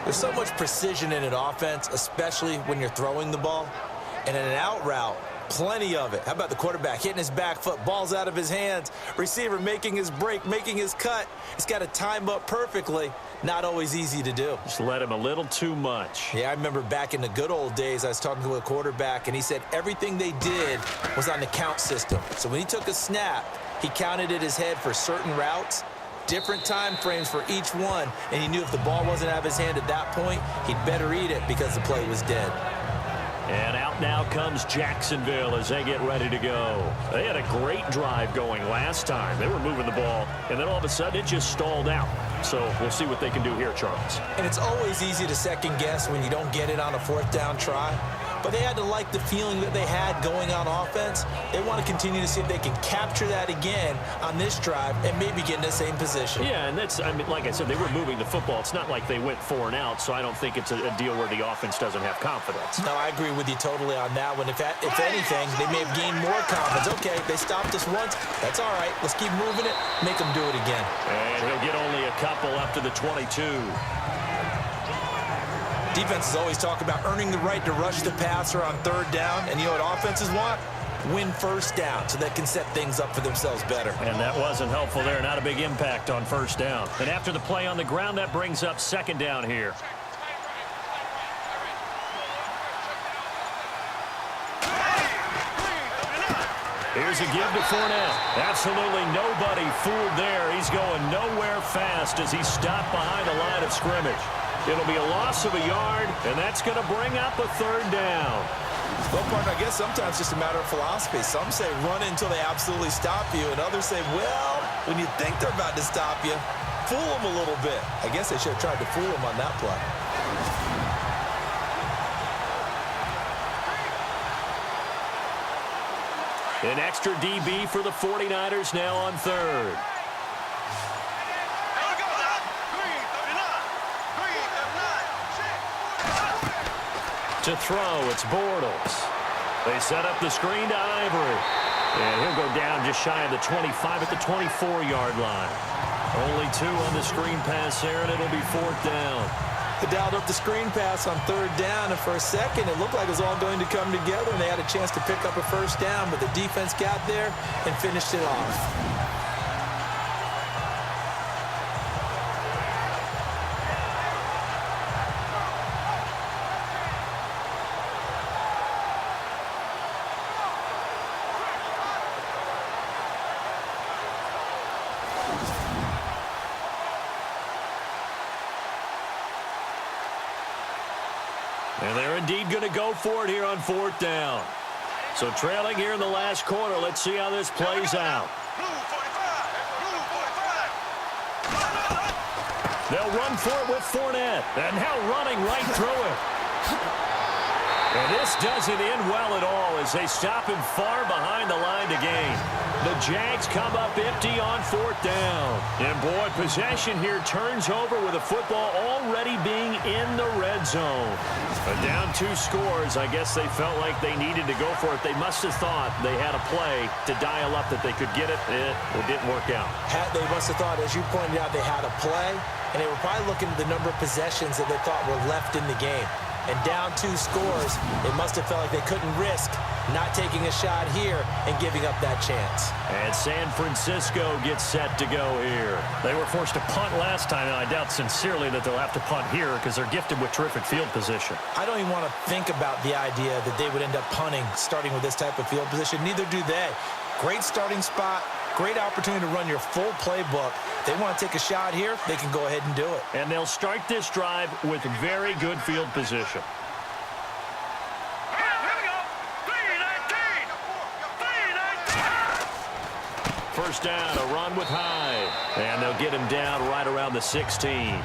There's so much precision in an offense, especially when you're throwing the ball. And in an out route, plenty of it. How about the quarterback hitting his back foot, ball's out of his hands, receiver making his break, making his cut. He's got to time up perfectly. Not always easy to do. Just let him a little too much. Yeah, I remember back in the good old days, I was talking to a quarterback, and he said everything they did was on the count system. So when he took a snap, he counted in his head for certain routes, different time frames for each one, and he knew if the ball wasn't out of his hand at that point, he'd better eat it because the play was dead. And out now comes Jacksonville as they get ready to go. They had a great drive going last time. They were moving the ball, and then all of a sudden it just stalled out. So we'll see what they can do here, Charles. And it's always easy to second guess when you don't get it on a 4th down try. But they had to like the feeling that they had going on offense. They want to continue to see if they can capture that again on this drive and maybe get in the same position. Yeah, and that's, I mean, like I said, they were moving the football. It's not like they went 4 and out, so I don't think it's a deal where the offense doesn't have confidence. No, I agree with you totally on that one. If anything, they may have gained more confidence. Okay, they stopped us once. That's all right. Let's keep moving it. Make them do it again. And he'll get only a couple up to the 22. Defenses always talk about earning the right to rush the passer on 3rd down. And you know what offenses want? Win 1st down so they can set things up for themselves better. And that wasn't helpful there. Not a big impact on 1st down. And after the play on the ground, that brings up 2nd down here. Here's a give to Fournette. Absolutely nobody fooled there. He's going nowhere fast as he's stopped behind the line of scrimmage. It'll be a loss of a yard, and that's going to bring up a 3rd down. Well, partner, I guess sometimes it's just a matter of philosophy. Some say run until they absolutely stop you, and others say, well, when you think they're about to stop you, fool them a little bit. I guess they should have tried to fool them on that play. An extra DB for the 49ers now on 3rd. To throw, it's Bortles. They set up the screen to Ivory. And he'll go down just shy of the 25 at the 24-yard line. Only 2 on the screen pass there, and it'll be 4th down. They dialed up the screen pass on 3rd down, and for a second it looked like it was all going to come together, and they had a chance to pick up a 1st down, but the defense got there and finished it off. And they're indeed going to go for it here on 4th down. So trailing here in the last quarter. Let's see how this plays out. Blue 45. Blue 45. They'll run for it with Fournette. And now running right through it. And this doesn't end well at all as they stop him far behind the line to gain. The Jags come up empty on 4th down. And boy, possession here turns over with the football already being in the red zone. But down 2 scores, I guess they felt like they needed to go for it. They must have thought they had a play to dial up that they could get it. It didn't work out. They must have thought, as you pointed out, they had a play, and they were probably looking at the number of possessions that they thought were left in the game. And down 2 scores, they must have felt like they couldn't risk not taking a shot here and giving up that chance. And San Francisco gets set to go here. They were forced to punt last time, and I doubt sincerely that they'll have to punt here because they're gifted with terrific field position. I don't even want to think about the idea that they would end up punting starting with this type of field position. Neither do they. Great starting spot, great opportunity to run your full playbook. They want to take a shot here, they can go ahead and do it. And they'll start this drive with very good field position. Here we go. 3-19. 3-19. First down, a run with Hyde. And they'll get him down right around the 16.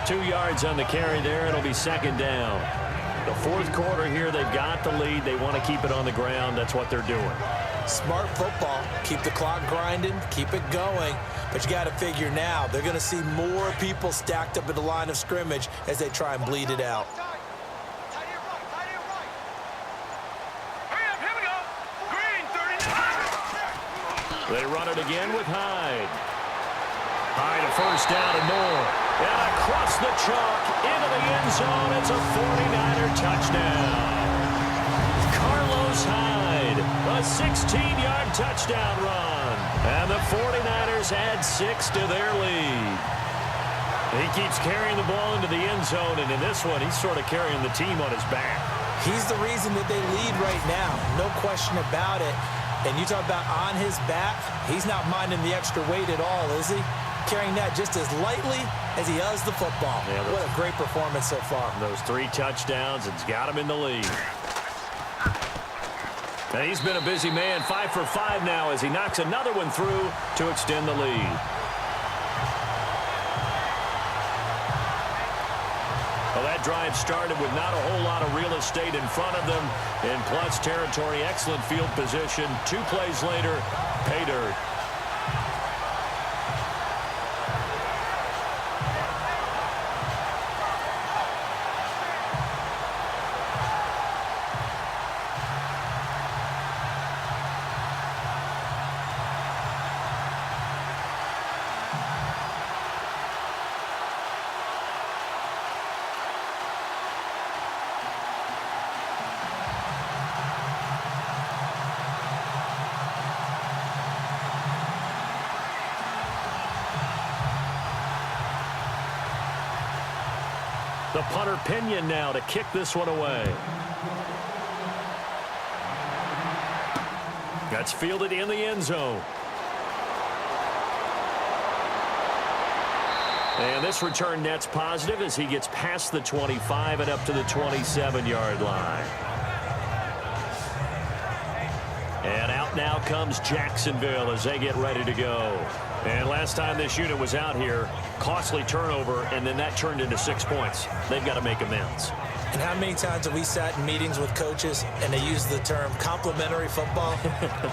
2 yards on the carry there. It'll be 2nd down. The 4th quarter here, they've got the lead. They want to keep it on the ground. That's what they're doing. Smart football. Keep the clock grinding, keep it going. But you got to figure now, they're going to see more people stacked up at the line of scrimmage as they try and bleed it out. Here we go. Green 39. They run it again with Hyde. Hyde a first down and more. And across the chalk into the end zone. It's a 49er touchdown. Carlos Hyde, a 16-yard touchdown run. And the 49ers add 6 to their lead. He keeps carrying the ball into the end zone, and in this one, he's sort of carrying the team on his back. He's the reason that they lead right now, no question about it. And you talk about on his back, he's not minding the extra weight at all, is he? Carrying that just as lightly as he does the football. Yeah, what a great performance so far. Those 3 touchdowns, it's got him in the lead. And he's been a busy man, 5 for 5 now as he knocks another one through to extend the lead. Well, that drive started with not a whole lot of real estate in front of them. In plus territory, excellent field position. 2 plays later, pay dirt. The punter Pinion now to kick this one away. That's fielded in the end zone. And this return net's positive as he gets past the 25 and up to the 27-yard line. And out now comes Jacksonville as they get ready to go. And last time this unit was out here, costly turnover, and then that turned into 6 points. They've got to make amends. And how many times have we sat in meetings with coaches and they use the term complementary football?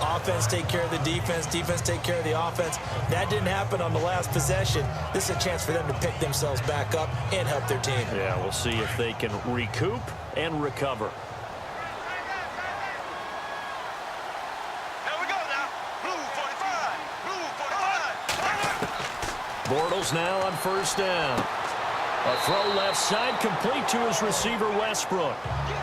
Offense take care of the defense, defense take care of the offense. That didn't happen on the last possession. This is a chance for them to pick themselves back up and help their team. Yeah, we'll see if they can recoup and recover. Here we go now. Blue 45. Blue 45. Bortles now on first down. A throw left side complete to his receiver Westbrook.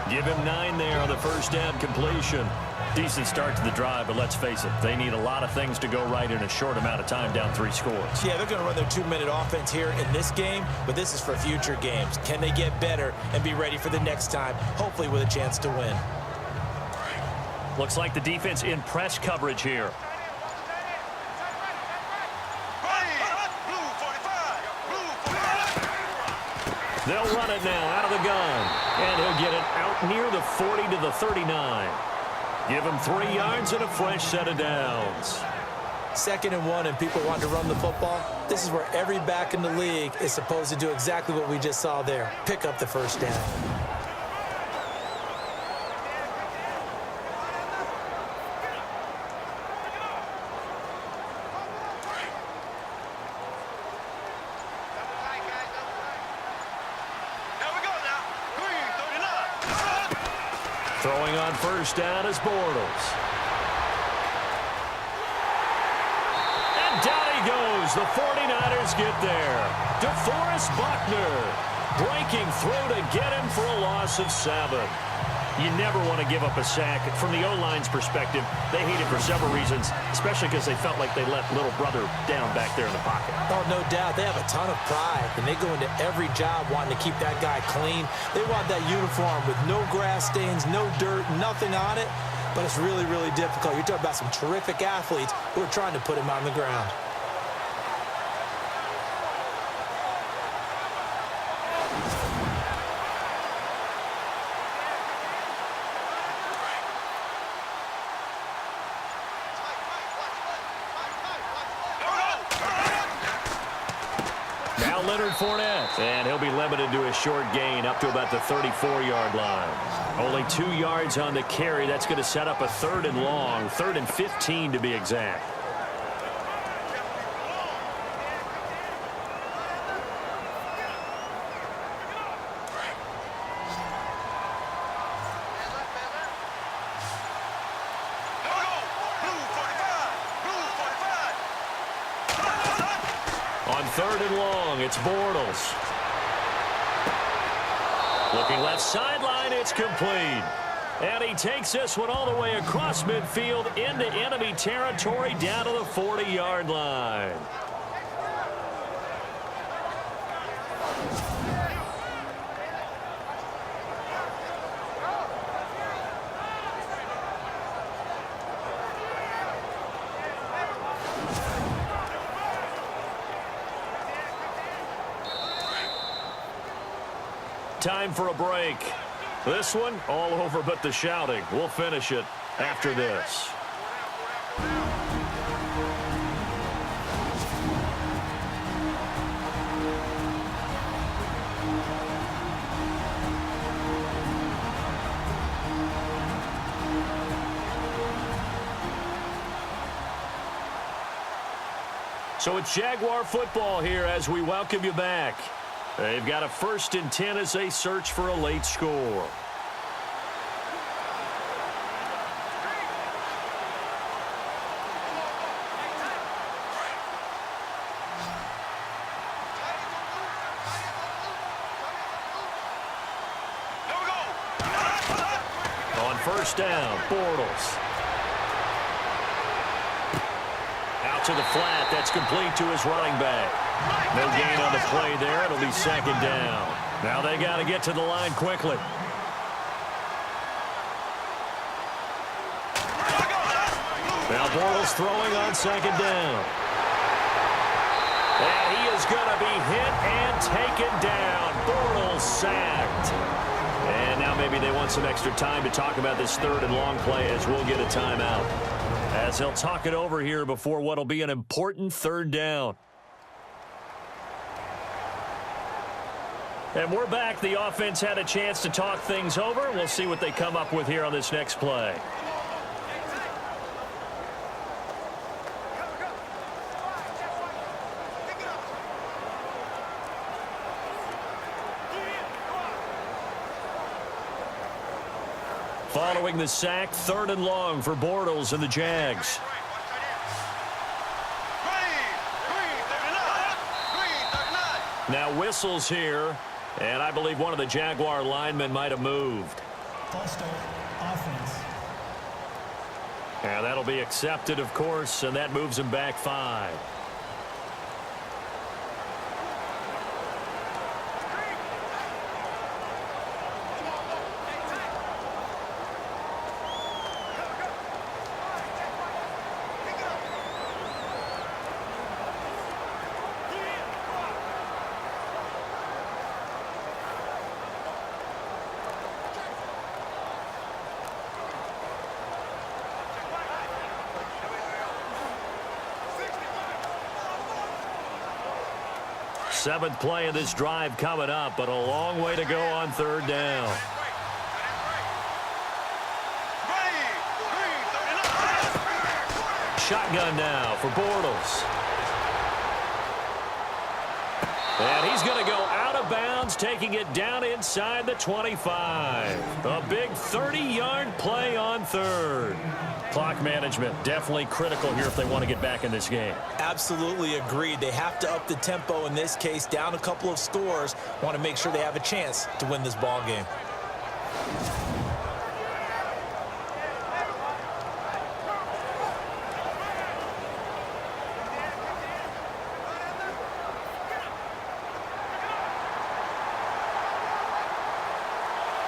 Give him 9 there on the first down completion. Decent start to the drive, but let's face it, they need a lot of things to go right in a short amount of time down 3 scores. Yeah, they're going to run their 2-minute offense here in this game, but this is for future games. Can they get better and be ready for the next time, hopefully with a chance to win? Looks like the defense in press coverage here. They'll run it now out of the gun. And he'll get it out near the 40 to the 39. Give him 3 yards and a fresh set of downs. 2nd and 1 and people want to run the football, this is where every back in the league is supposed to do exactly what we just saw there, pick up the first down. Throwing on first down is Bortles. And down he goes. The 49ers get there. DeForest Buckner breaking through to get him for a loss of 7. You never want to give up a sack. From the O-line's perspective, they hate it for several reasons, especially because they felt like they let little brother down back there in the pocket. Oh, no doubt. They have a ton of pride, and they go into every job wanting to keep that guy clean. They want that uniform with no grass stains, no dirt, nothing on it, but it's really, really difficult. You're talking about some terrific athletes who are trying to put him on the ground. Fournette, and he'll be limited to a short gain up to about the 34-yard line. Only 2 yards on the carry. That's going to set up a 3rd and long, 3rd and 15 to be exact. On 3rd and long, it's Bortles. Looking left sideline, it's complete. And he takes this one all the way across midfield into enemy territory down to the 40-yard line. Time for a break. This one, all over but the shouting. We'll finish it after this. So it's Jaguar football here as we welcome you back. They've got a 1st and 10 as they search for a late score. On 1st down, Bortles. Out to the flat. That's complete to his running back. No gain on the play there. It'll be 2nd down. Now they got to get to the line quickly. Now Bortles throwing on 2nd down. And he is going to be hit and taken down. Bortles sacked. And now maybe they want some extra time to talk about this 3rd and long play as we'll get a timeout. As he'll talk it over here before what will be an important 3rd down. And we're back. The offense had a chance to talk things over. We'll see what they come up with here on this next play. Following the sack, 3rd and long for Bortles and the Jags. Now whistles here, and I believe one of the Jaguar linemen might have moved. False start, offense. And that'll be accepted, of course, and that moves him back 5. Seventh play of this drive coming up, but a long way to go on third down. Shotgun now for Bortles. And he's going to go out of bounds, taking it down inside the 25. A big 30-yard play on third. Clock management, definitely critical here if they want to get back in this game. Absolutely agreed. They have to up the tempo in this case, down a couple of scores. Want to make sure they have a chance to win this ball game.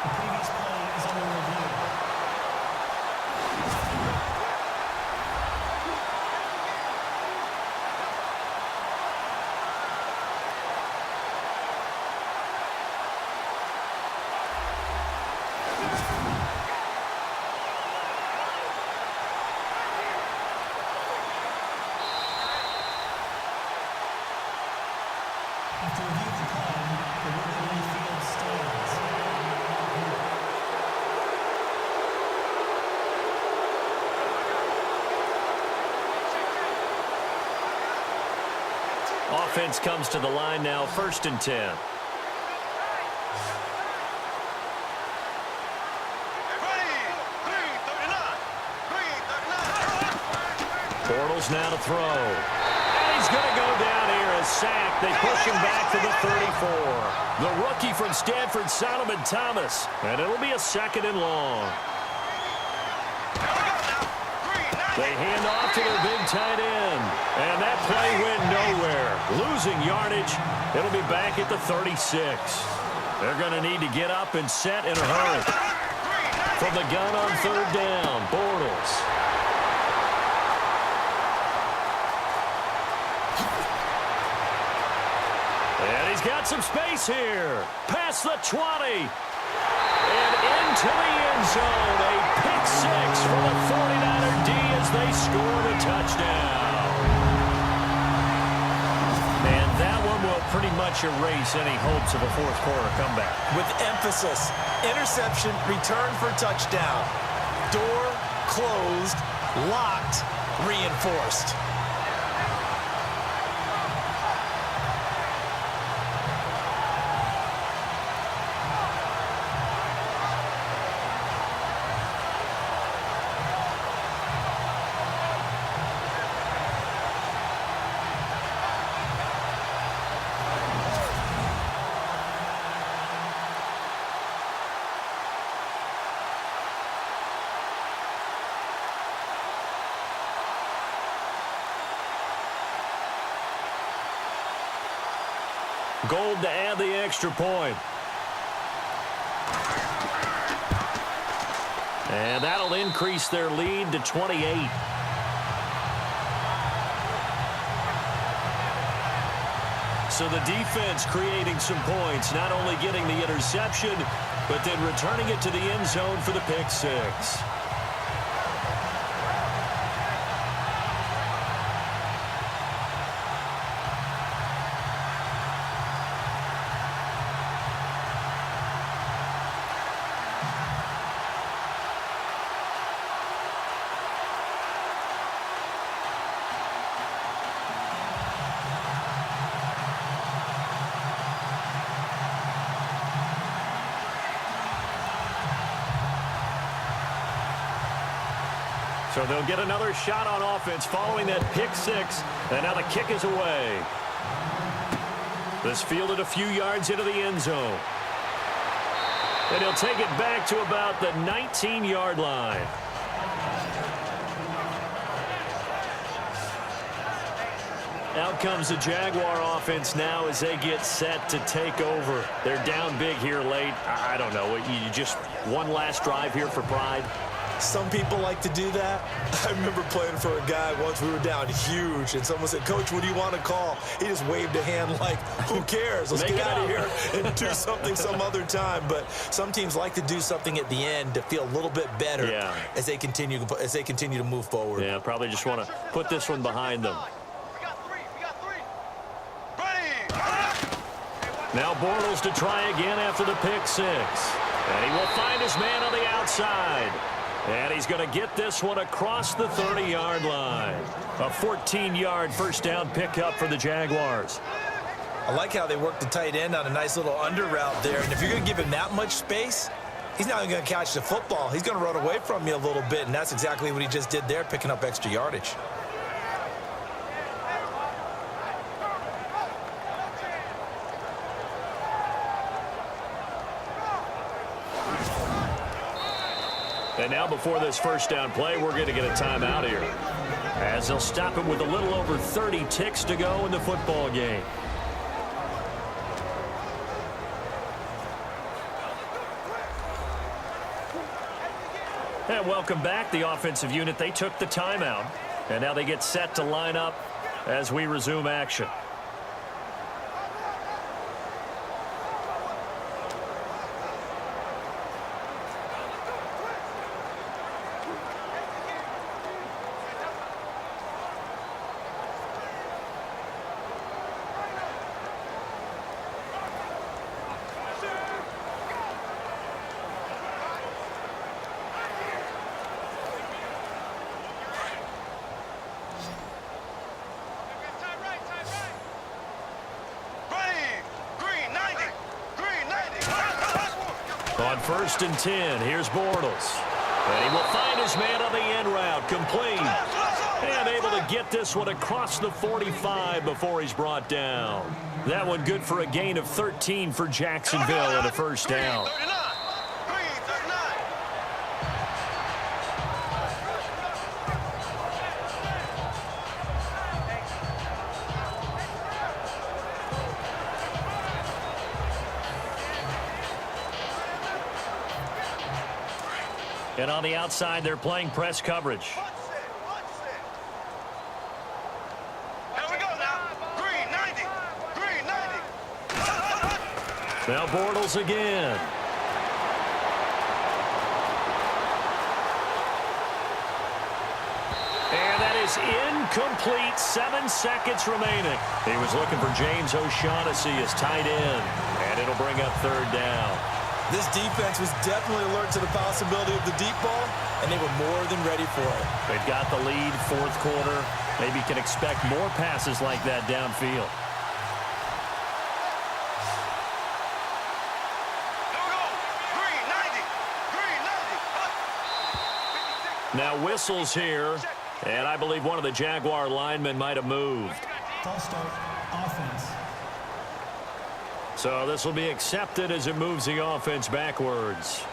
The previous play is under review. After review of the play, the Woodland Field stands. Offense comes to the line now, 1st and 10. Bortles now to throw. And he's going to go down here, a sack. They push him back to the 34. The rookie from Stanford, Solomon Thomas. And it'll be a 2nd and long. They hand off to their big tight end. And that play went nowhere. Losing yardage. It'll be back at the 36. They're going to need to get up and set in a hurry. From the gun on third down, Bortles. And he's got some space here. Past the 20. And into the end zone. A pick six for the 49er D as they score the touchdown. And that one will pretty much erase any hopes of a fourth quarter comeback. With emphasis, interception, return for touchdown. Door closed, locked, reinforced. Gold to add the extra point. And that'll increase their lead to 28. So the defense creating some points, not only getting the interception, but then returning it to the end zone for the pick six. So they'll get another shot on offense following that pick six. And now the kick is away. This fielded a few yards into the end zone. And he'll take it back to about the 19-yard line. Out comes the Jaguar offense now as they get set to take over. They're down big here late. I don't know. You just one last drive here for pride. Some people like to do that. I remember playing for a guy once. We were down huge, and someone said, "Coach, what do you want to call?" He just waved a hand like, who cares? Let's get out of here and do something some other time. But some teams like to do something at the end to feel a little bit better as they continue to move forward. Yeah, probably just want to put this one behind them. We got three. Ready. Now Bortles to try again after the pick six. And he will find his man on the outside. And he's going to get this one across the 30-yard line. A 14-yard first down pickup for the Jaguars. I like how they work the tight end on a nice little under route there. And if you're going to give him that much space, he's not even going to catch the football. He's going to run away from you a little bit, and that's exactly what he just did there, picking up extra yardage. And now before this first down play, we're going to get a timeout here, as they'll stop it with a little over 30 ticks to go in the football game. And welcome back, the offensive unit. They took the timeout, and now they get set to line up as we resume action. On 1st and 10, here's Bortles. And he will find his man on the end route, complete. And able to get this one across the 45 before he's brought down. That one good for a gain of 13 for Jacksonville and a first down. And on the outside, they're playing press coverage. Here we go now. Green 90. Green 90. Now Bortles again. And that is incomplete. 7 seconds remaining. He was looking for James O'Shaughnessy as tight end. And it'll bring up 3rd down. This defense was definitely alert to the possibility of the deep ball, and they were more than ready for it. They've got the lead, 4th quarter. Maybe can expect more passes like that downfield. Here we go. Green 90. Green 90. Now whistles here, and I believe one of the Jaguar linemen might have moved. False start, offense. So this will be accepted as it moves the offense backwards.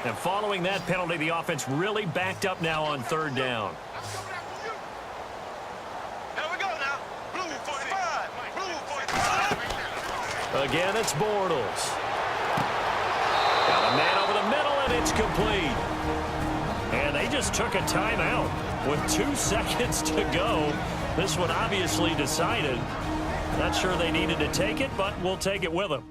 And following that penalty, the offense really backed up now on 3rd down. Again, it's Bortles. Got a man over the middle, and it's complete. And they just took a timeout with 2 seconds to go. This one obviously decided. Not sure they needed to take it, but we'll take it with them.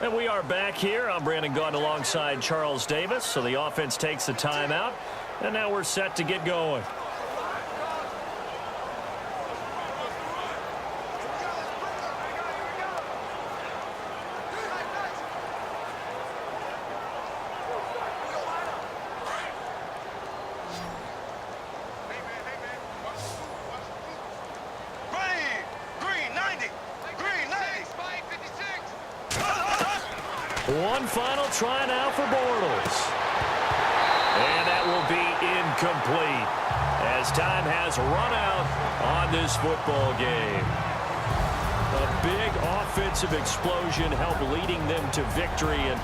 And we are back here. I'm Brandon Gaudin alongside Charles Davis. So the offense takes the timeout, and now we're set to get going. One final try now for Bortles. And that will be incomplete as time has run out on this football game. A big offensive explosion helped leading them to victory. And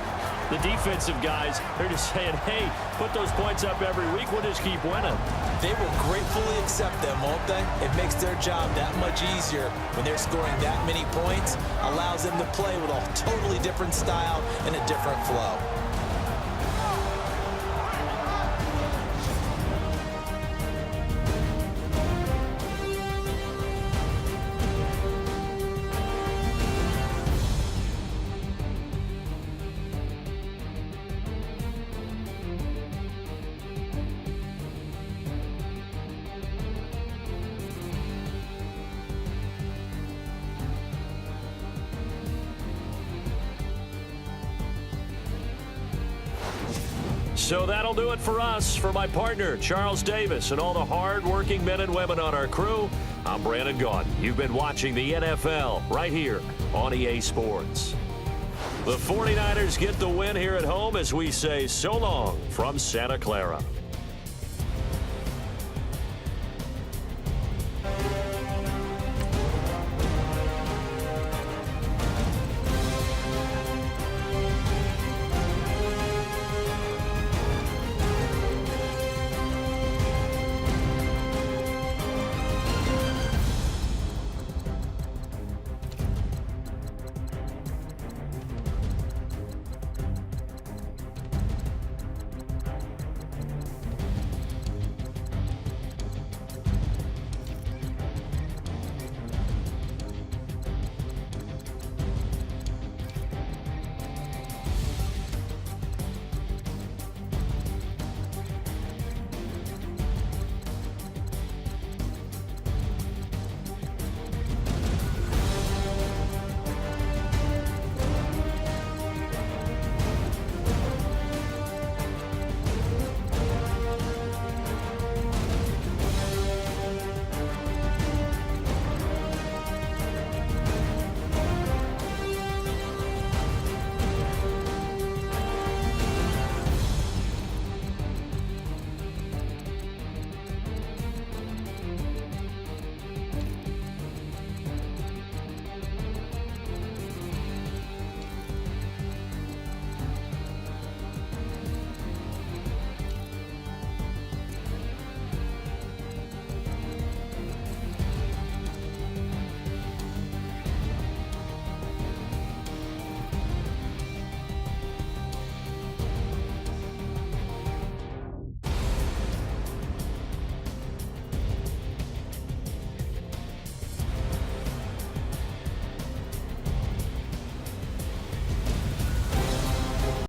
the defensive guys, they're just saying, hey, put those points up every week. We'll just keep winning. They will gratefully accept them, won't they? It makes their job that much easier when they're scoring that many points. Allows them to play with a totally different style and a different flow. So that'll do it for us. For my partner, Charles Davis, and all the hard-working men and women on our crew, I'm Brandon Gaudin. You've been watching the NFL right here on EA Sports. The 49ers get the win here at home as we say so long from Santa Clara.